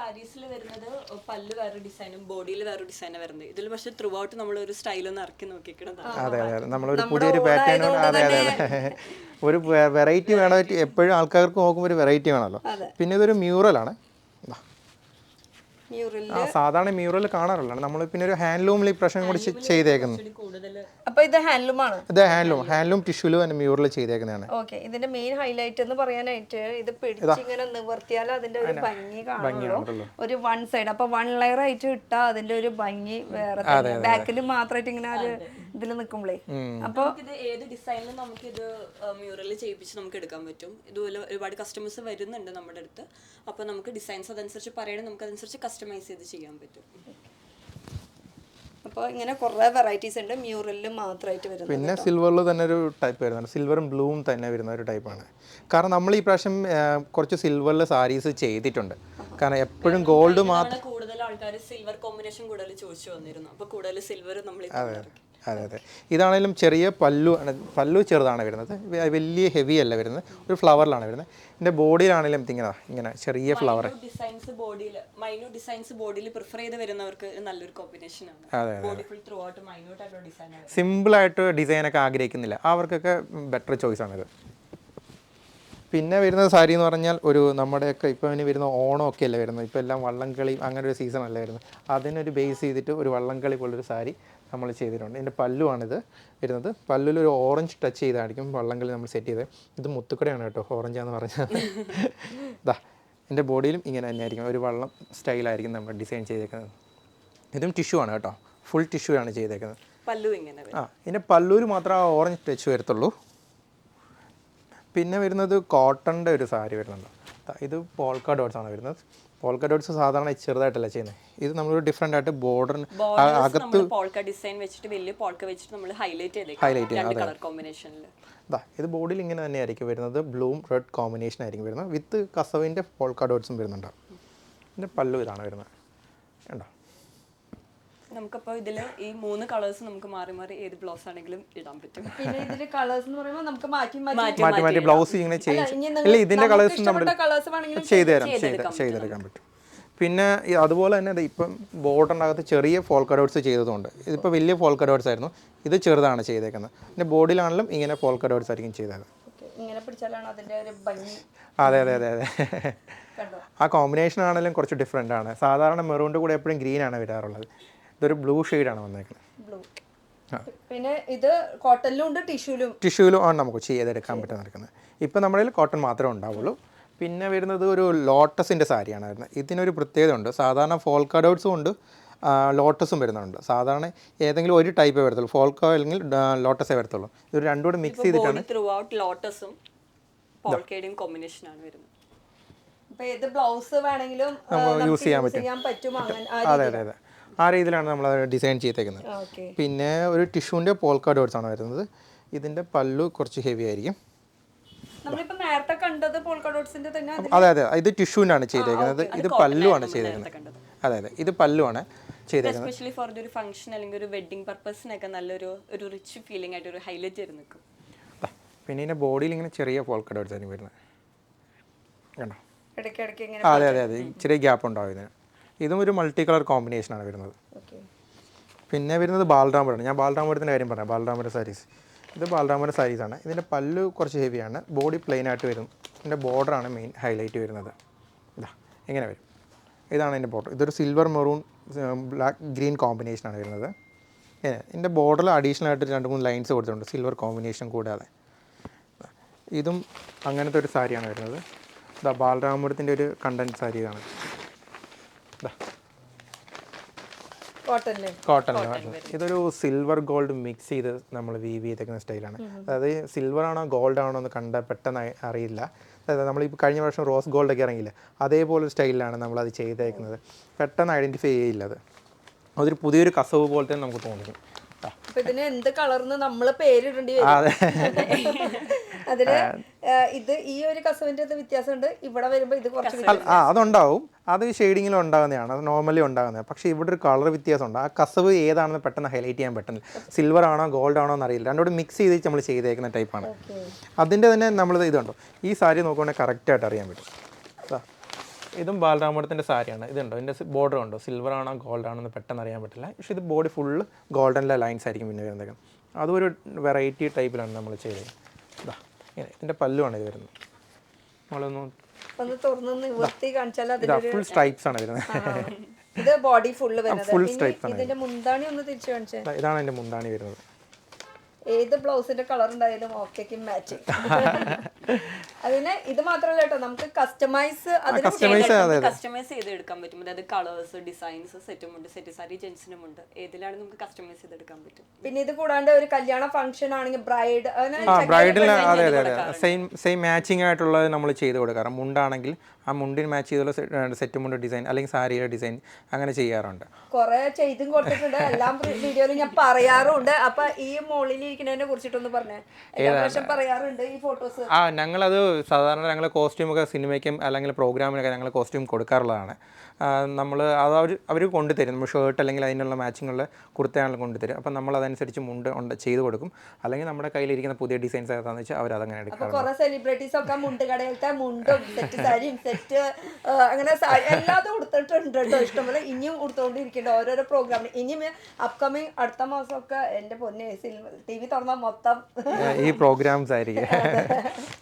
പല്ല് വേറെ ഡിസൈനും ബോഡിയിൽ വേറെ ഡിസൈനും വരുന്നത്. ഇതിൽ പക്ഷെ ത്രൂ ഔട്ട് നമ്മൾ ഒരു സ്റ്റൈലൊന്ന് ഇറക്കി നോക്കിക്കണം. അതെ. നമ്മളൊരു പുതിയൊരു പാറ്റേൺ. അതെ. ഒരു വെറൈറ്റി വേണം. എപ്പോഴും ആൾക്കാർക്ക് നോക്കുമ്പോൾ ഒരു വെറൈറ്റി വേണമല്ലോ. പിന്നെ ഇതൊരു മ്യൂറലാണ്. സാധാരണ മ്യൂറൽ കാണാറുള്ളതാണ്. നമ്മൾ പിന്നെ ഒരു ഹാൻഡ്ലൂമിൽ ഈ പ്രശ്നം കൂടി ചെയ്തേക്കുന്നു. ഇത് ഹാൻഡ്ലൂം ടിഷ്യൂലും തന്നെ മ്യൂറൽ ചെയ്തേക്കുന്നതാണ്. ഇതിന്റെ മെയിൻ ഹൈലൈറ്റ് എന്ന് പറയാനായിട്ട് ഇത് പിടിച്ചിങ്ങനെ നിവർത്തിയാൽ അതിന്റെ ഒരു ഭംഗി കാണുള്ളൂ. ഒരു വൺ സൈഡ്. അപ്പൊ വൺ ലെയർ ആയിട്ട് ഇട്ടാ അതിന്റെ ഒരു ഭംഗി വേറെ. ബാക്കിൽ മാത്രമായിട്ട് ഇങ്ങനെ ഒരു ഇതിൽ നിൽക്കുമ്പോഴേ അപ്പൊ ഇത് ഏത് ഡിസൈനിലും നമുക്ക് ഇത് മ്യൂറൽ ചെയ്യിപ്പിച്ച് നമുക്ക് എടുക്കാൻ പറ്റും. ഇതുപോലെ ഒരുപാട് കസ്റ്റമേഴ്സ് വരുന്നുണ്ട് നമ്മുടെ അടുത്ത്. അപ്പൊ നമുക്ക് ഡിസൈൻസ് അതനുസരിച്ച് പറയണേ, നമുക്ക് അതനുസരിച്ച് കസ്റ്റമൈസ് ചെയ്ത് ചെയ്യാൻ പറ്റും. അപ്പോൾ ഇങ്ങനെ കുറേ വെറൈറ്റീസ് ഉണ്ട്. മ്യൂറലിൽ മാത്രമായിട്ട് വരുന്നത്. പിന്നെ സിൽവറിൽ തന്നെ ഒരു ടൈപ്പ് വരുന്നുണ്ട്. സിൽവറും ബ്ലൂവും തന്നെ വരുന്ന ഒരു ടൈപ്പാണ്. കാരണം നമ്മൾ ഈ പ്രാവശ്യം കുറച്ച് സിൽവറിൽ സാരീസ് ചെയ്തിട്ടുണ്ട്. കാരണം എപ്പോഴും ഗോൾഡ് മാത്രം കൂടുതൽ ആൾക്കാർ സിൽവർ കോമ്പിനേഷൻ കൂടുതൽ ചോദിച്ചു വന്നിരുന്നു. അപ്പോൾ കൂടുതൽ സിൽവർ നമ്മൾ അതെ. ഇതാണെങ്കിലും ചെറിയ പല്ലു ചെറുതാണ് വരുന്നത്. വലിയ ഹെവി അല്ല വരുന്നത്. ഒരു ഫ്ലവറിലാണ് വരുന്നത്. ഇതിൻ്റെ ബോഡിയിലാണെങ്കിലും ഇങ്ങനെ ചെറിയ ഫ്ലവർ. പ്രിഫർ ചെയ്ത് വരുന്നവർക്ക് നല്ലൊരു കോമ്പിനേഷൻ ആണ്. സിമ്പിളായിട്ട് ഡിസൈനൊക്കെ ആഗ്രഹിക്കുന്നില്ല, അവർക്കൊക്കെ ബെറ്റർ ചോയ്സ് ആണിത്. പിന്നെ വരുന്ന സാരി എന്ന് പറഞ്ഞാൽ ഒരു നമ്മുടെയൊക്കെ ഇപ്പോൾ ഇനി വരുന്ന ഓണമൊക്കെ അല്ലേ വരുന്നത്. ഇപ്പോൾ എല്ലാം വള്ളംകളി അങ്ങനെ ഒരു സീസൺ അല്ലേ വരുന്നത്. അതിനൊരു ബേസ് ചെയ്തിട്ട് ഒരു വള്ളംകളി പോലൊരു സാരി നമ്മൾ ചെയ്തിട്ടുണ്ട്. ഇതിൻ്റെ പല്ലുവാണിത് വരുന്നത്. പല്ലുവിലൊരു ഓറഞ്ച് ടച്ച് ചെയ്തായിരിക്കും വള്ളംകളി നമ്മൾ സെറ്റ് ചെയ്തത്. ഇത് മുത്തുക്കടയാണ് കേട്ടോ, ഓറഞ്ചാന്ന് പറഞ്ഞാൽ. എൻ്റെ ബോഡിയിലും ഇങ്ങനെ തന്നെയായിരിക്കും ഒരു വള്ളം സ്റ്റൈലായിരിക്കും നമ്മൾ ഡിസൈൻ ചെയ്തേക്കുന്നത്. ഇതും ടിഷ്യൂ ആണ് കേട്ടോ, ഫുൾ ടിഷ്യൂ ആണ് ചെയ്തേക്കുന്നത്. ഇതിൻ്റെ പല്ലൂര് മാത്രമേ ആ ഓറഞ്ച് ടച്ച് വരത്തുള്ളൂ. പിന്നെ വരുന്നത് കോട്ടണിൻ്റെ ഒരു സാരി വരുന്നുണ്ട്. ഇത് പോൾക്ക ഡോട്ട്സ് ആണ് വരുന്നത്. പോൾക്ക ഡോട്ട്സ് സാധാരണ ചെറുതായിട്ടല്ല ചെയ്യുന്നത്. ഇത് നമ്മളൊരു ഡിഫറെൻ്റ് ആയിട്ട് ബോർഡറിന് അകത്ത് പോൾക്ക ഡിസൈൻ വെച്ചിട്ട് വലിയ പോൾക്ക വെച്ചിട്ട് നമ്മൾ ഹൈലൈറ്റ് ചെയ്തേക്കാം കളർ കോമ്പിനേഷനിൽ. ഇത് ബോഡിയിൽ ഇങ്ങനെ തന്നെ ആയിരിക്കും വരുന്നത്. ബ്ലൂം റെഡ് കോമ്പിനേഷൻ ആയിരിക്കും വരുന്നത്. വിത്ത് കസവിൻ്റെ പോൾക്ക ഡോട്ട്സും വരുന്നുണ്ട്. ഇതിൻ്റെ പല്ലു ഇതാണ് വരുന്നത്. കണ്ടോ? നമുക്കപ്പോൾ ഇതിൽ ഈ 3 കളേഴ്സ് നമുക്ക് മാറി മാറി ഏത് ബ്ലൗസ് ആണെങ്കിലും ഇടാൻ പറ്റും. പിന്നെ ഇതിന്റെ കളേഴ്സ് എന്ന് പറയുമ്പോൾ നമുക്ക് മാറ്റി മാറ്റി ബ്ലൗസ് ഇങ്ങനെ ചേഞ്ച് ഇല്ല, ഇതിൻ്റെ കളേഴ്സ് നമ്മൾ ചെയ്തെടുക്കാൻ പറ്റും. പിന്നെ അതുപോലെ തന്നെ ഇപ്പം ബോർഡറിനകത്ത് ചെറിയ ഫോൾക്ക ഡോട്ട്സ് ചെയ്തതുകൊണ്ട് ഇതിപ്പോൾ വലിയ ഫോൾക്ക ഡോട്ട്സ് ആയിരുന്നു, ഇത് ചെറുതാണ് ചെയ്തേക്കുന്നത്. പിന്നെ ബോഡിയിലാണെങ്കിലും ഇങ്ങനെ ഫോൾക്ക ഡോട്ട്സ് ആയിരിക്കും ചെയ്തത്. ഇങ്ങനെ പിടിച്ചാലാണ് അതിന്റെ ഒരു ഭംഗി. അതെ അതെ അതെ അതെ. ആ കോമ്പിനേഷൻ ആണെങ്കിലും കുറച്ച് ഡിഫറെൻ്റ് ആണ്. സാധാരണ മെറൂണിൻ്റെ കൂടെ എപ്പോഴും ഗ്രീൻ ആണ് വരാറുള്ളത്. ഇതൊരു ബ്ലൂ ഷെയ്ഡാണ് വന്നേക്കുന്നത്. പിന്നെ ഇത് കോട്ടണിലും ഉണ്ട്, ടിഷ്യൂലും ആണ് നമുക്ക് ചെയ്തെടുക്കാൻ പറ്റുന്ന നടക്കുന്നത്. ഇപ്പം നമ്മുടെ കയ്യിൽ കോട്ടൺ മാത്രമേ ഉണ്ടാവുള്ളൂ. പിന്നെ വരുന്നത് ഒരു ലോട്ടസിൻ്റെ സാരിയാണ് വരുന്നത്. ഇതിനൊരു പ്രത്യേകത ഉണ്ട്. സാധാരണ ഫോൾക്ക ഡോട്ട്സും ഉണ്ട്, ലോട്ടസും വരുന്നുണ്ട്. സാധാരണ ഏതെങ്കിലും ഒരു ടൈപ്പേ വരത്തുള്ളൂ, ഫോൾക്ക അല്ലെങ്കിൽ ലോട്ടസേ വരത്തുള്ളൂ. ഇത് രണ്ടും കൂടെ മിക്സ് ചെയ്തിട്ടാണ് ലോട്ടസും പോൾക്കയുടെയും കോമ്പിനേഷൻ ആണ് വരുന്നത്. ഏത് ബ്ലൗസ് വേണമെങ്കിലും യൂസ് ചെയ്യാൻ പറ്റും. അതെ അതെ അതെ, ആ രീതിയിലാണ് നമ്മൾ ഡിസൈൻ ചെയ്തേക്കുന്നത്. പിന്നെ ഒരു ടിഷ്യൂൻ്റെ പോൾക്ക ഡോട്ട്സ് ആണ് വരുന്നത്. ഇതിൻ്റെ പല്ലു കുറച്ച് ഹെവി ആയിരിക്കും. നേരത്തെ കണ്ടത് പോൾക്ക ഡോട്ട്സിന്റെ തന്നെ. അതെ അതെ, ഇത് ടിഷ്യൂനാണ് ചെയ്തേക്കുന്നത്. ഇത് പല്ലുവാണ് ചെയ്തേക്കുന്നത്. അതെ അതെ, ഇത് പല്ലുവാണ് ചെയ്തേക്കുന്നത്. എസ്പെഷ്യലി ഫോർ ഒരു ഫംഗ്ഷൻ അല്ലെങ്കിൽ ഒരു വെഡിങ് പർപ്പസിനൊക്കെ നല്ലൊരു റിച്ച് ഫീലിംഗ് ആയിട്ട് ഒരു ഹൈലൈറ്റ് ചെയ്ത് നിൽക്കും. പിന്നെ ഇതിൻ്റെ ബോഡിയിൽ ഇങ്ങനെ ചെറിയ പോൾക്ക ഡോട്ട്സ് ആയിരിക്കും വരുന്നത്. കണ്ടോ? ഇടയ്ക്കിടയ്ക്ക് അതെ അതെ അതെ, ചെറിയ ഗ്യാപ്പ് ഉണ്ടാവും ഇതിന്. ഇതും ഒരു മൾട്ടി കളർ കോമ്പിനേഷനാണ് വരുന്നത്. പിന്നെ വരുന്നത് ബാലരാമപുരമാണ്. ഞാൻ ബാലരാമപുരത്തിൻ്റെ കാര്യം പറയാം. ബാലരാമപുരം സാരീസ്, ഇത് ബാലരാമപുരം സാരീസാണ്. ഇതിൻ്റെ പല്ലു കുറച്ച് ഹെവിയാണ്, ബോഡി പ്ലെയിൻ ആയിട്ട് വരും. ഇതിൻ്റെ ബോർഡറാണ് മെയിൻ ഹൈലൈറ്റ് വരുന്നത്. ഇതാ ഇങ്ങനെ വരും. ഇതാണ് ഇതിൻ്റെ ബോർഡർ. ഇതൊരു സിൽവർ മെറൂൺ ബ്ലാക്ക് ഗ്രീൻ കോമ്പിനേഷനാണ് വരുന്നത്. ഇതിൻ്റെ ബോർഡറിൽ അഡീഷണൽ ആയിട്ട് 2-3 ലൈൻസ് കൊടുത്തിട്ടുണ്ട് സിൽവർ കോമ്പിനേഷൻ കൂടാതെ. ഇതും അങ്ങനത്തെ ഒരു സാരിയാണ് വരുന്നത്. ഇതാ ബാലരാമപുരത്തിൻ്റെ ഒരു കണ്ടൻറ് സാരി ഇതാണ്. കോട്ടൺ. ഇതൊരു സിൽവർ ഗോൾഡ് മിക്സ് ചെയ്ത് നമ്മൾ വീവ് ചെയ്തേക്കുന്ന സ്റ്റൈലാണ്. അതായത് സിൽവർ ആണോ ഗോൾഡ് ആണോ എന്ന് കണ്ട പെട്ടെന്ന് അറിയില്ല. അതായത് നമ്മളിപ്പോൾ കഴിഞ്ഞ വർഷം റോസ് ഗോൾഡൊക്കെ ഇറങ്ങിയില്ല, അതേപോലെ സ്റ്റൈലിലാണ് നമ്മളത് ചെയ്തേക്കുന്നത്. പെട്ടെന്ന് ഐഡൻറ്റിഫൈ ചെയ്യില്ല. അതൊരു പുതിയൊരു കസവ് പോലെ തന്നെ നമുക്ക് തോന്നിക്കും. ഇതിന് എന്ത് കളർന്ന് നമ്മൾ പേരിടേണ്ടി വരും. അതില് ഇത് ഈ ഒരു കസവിന്റെ വ്യത്യാസമുണ്ട്. ഇവിടെ വരുമ്പോൾ ഇത് കുറച്ച് അതുണ്ടാവും. അത് ഷെയ്ഡിങ്ങിലും ഉണ്ടാകുന്നതാണ്, അത് നോർമലി ഉണ്ടാകുന്നത്. പക്ഷേ ഇവിടെ ഒരു കളർ വ്യത്യാസമുണ്ട്. ആ കസവ് ഏതാണെന്ന് പെട്ടെന്ന് ഹൈലൈറ്റ് ചെയ്യാൻ പറ്റുന്നില്ല. സിൽവർ ആണോ ഗോൾഡ് ആണോ എന്നറിയില്ല. രണ്ടോട് മിക്സ് ചെയ്ത് നമ്മൾ ചെയ്തേക്കുന്ന ടൈപ്പാണ്. അതിൻ്റെ തന്നെ നമ്മൾ ഇതുണ്ടോ, ഈ സാരി നോക്കുവാണെങ്കിൽ കറക്റ്റായിട്ട് അറിയാൻ പറ്റും. ഇതും ബാലരാമപുരത്തിൻ്റെ സാരിയാണ്. ഇതുണ്ടോ, ഇതിൻ്റെ ബോർഡർ ഉണ്ടോ, സിൽവർ ആണോ ഗോൾഡ് ആണോ എന്ന് പെട്ടെന്ന് അറിയാൻ പറ്റില്ല. പക്ഷേ ഇത് ബോഡി ഫുള്ള് ഗോൾഡനിലെ ലൈൻസ് ആയിരിക്കും പിന്നെ വരുന്നത്. അതും ഒരു വെറൈറ്റി ടൈപ്പിലാണ് നമ്മൾ ചെയ്തത്. ഇതാ ഇങ്ങനെ ഇതിൻ്റെ പല്ലുമാണ് ഇത് വരുന്നത്. ഫുൾ സ്ട്രൈപ്സ് ആണ് വരുന്നത്. ഇത് ബോഡി ഫുൾ ഫുൾ സ്ട്രൈപ്സ് ആണ്. ഇതിന്റെ മുന്താണി ഒന്ന് തിരിച്ചു കാണിച്ചേ. ഇതാണ് എൻ്റെ മുന്താണി വരുന്നത്. ഏത് ബ്ലൗസിന്റെ കളർ ഉണ്ടായാലും ഓക്കേക്ക് മാച്ച്. അതിന് ഇത് മാത്രമല്ല കേട്ടോ, നമുക്ക് കസ്റ്റമൈസ് ചെയ്ത് എടുക്കാൻ പറ്റും. അതായത് കളേഴ്സ്, ഡിസൈൻസ്, സെറ്റുമുണ്ട്, സെറ്റ് സാരി, ജെൻസിനുമുണ്ട്, ഏതിലാണ് നമുക്ക് കസ്റ്റമൈസ് ചെയ്തെടുക്കാൻ പറ്റും. പിന്നെ ഇത് കൂടാണ്ട് ഒരു കല്യാണ ഫംഗ്ഷൻ ആണെങ്കിൽ ബ്രൈഡിൽ അതെ അതെ അതെ സെയിം മാച്ചിങ് ആയിട്ടുള്ളത് നമ്മൾ ചെയ്ത് കൊടുക്കാറ്. മുണ്ടാണെങ്കിൽ ആ മുണ്ടിന് മാച്ച് ചെയ്തുള്ള സെറ്റ് മുണ്ട് ഡിസൈൻ അല്ലെങ്കിൽ സാരിയുടെ ഡിസൈൻ അങ്ങനെ ചെയ്യാറുണ്ട്. കുറെ ചെയ്തും കൊടുത്തിട്ടുണ്ട്. എല്ലാം വീഡിയോയിൽ ഞാൻ പറയാറുണ്ട്. അപ്പൊ ഈ മുകളിൽ ഇരിക്കുന്നതിനെ കുറിച്ചിട്ടൊന്ന് പറഞ്ഞേ. പറയാറുണ്ട് ഈ ഫോട്ടോസ്. ഞങ്ങളത് സാധാരണ ഞങ്ങൾ കോസ്റ്റ്യൂമൊക്കെ സിനിമയ്ക്കും അല്ലെങ്കിൽ പ്രോഗ്രാമിനൊക്കെ ഞങ്ങൾ കോസ്റ്റ്യൂം കൊടുക്കാറുള്ളതാണ്. നമ്മൾ അത് അവർ കൊണ്ടുതരും. നമ്മൾ ഷർട്ട് അല്ലെങ്കിൽ അതിനുള്ള മാച്ചിങ്ങുള്ള കുർത്തയാണെങ്കിലും കൊണ്ടുതരും. അപ്പം നമ്മൾ അതനുസരിച്ച് മുണ്ട് ചെയ്ത് കൊടുക്കും. അല്ലെങ്കിൽ നമ്മുടെ കയ്യിലിരിക്കുന്ന പുതിയ ഡിസൈൻസ് ഏതാണെന്ന് വെച്ചാൽ അവരതങ്ങനെ എടുക്കും. കുറെ സെലിബ്രിറ്റീസ് ഒക്കെ മുണ്ട് കടയിലത്തെ മുണ്ടും സെറ്റ് സാരിയും സെറ്റ് അങ്ങനെ എല്ലാതും കൊടുത്തിട്ടുണ്ട് കേട്ടോ. ഇഷ്ടംപോലെ ഇനിയും കൊടുത്തോണ്ടിരിക്കുന്നുണ്ട് ഓരോരോ പ്രോഗ്രാമിന്. ഇനിയും അപ്കമിങ് അടുത്ത മാസമൊക്കെ എൻ്റെ പൊന്നെ TV തുറന്നാൽ മൊത്തം ഈ പ്രോഗ്രാംസ് ആയിരിക്കും.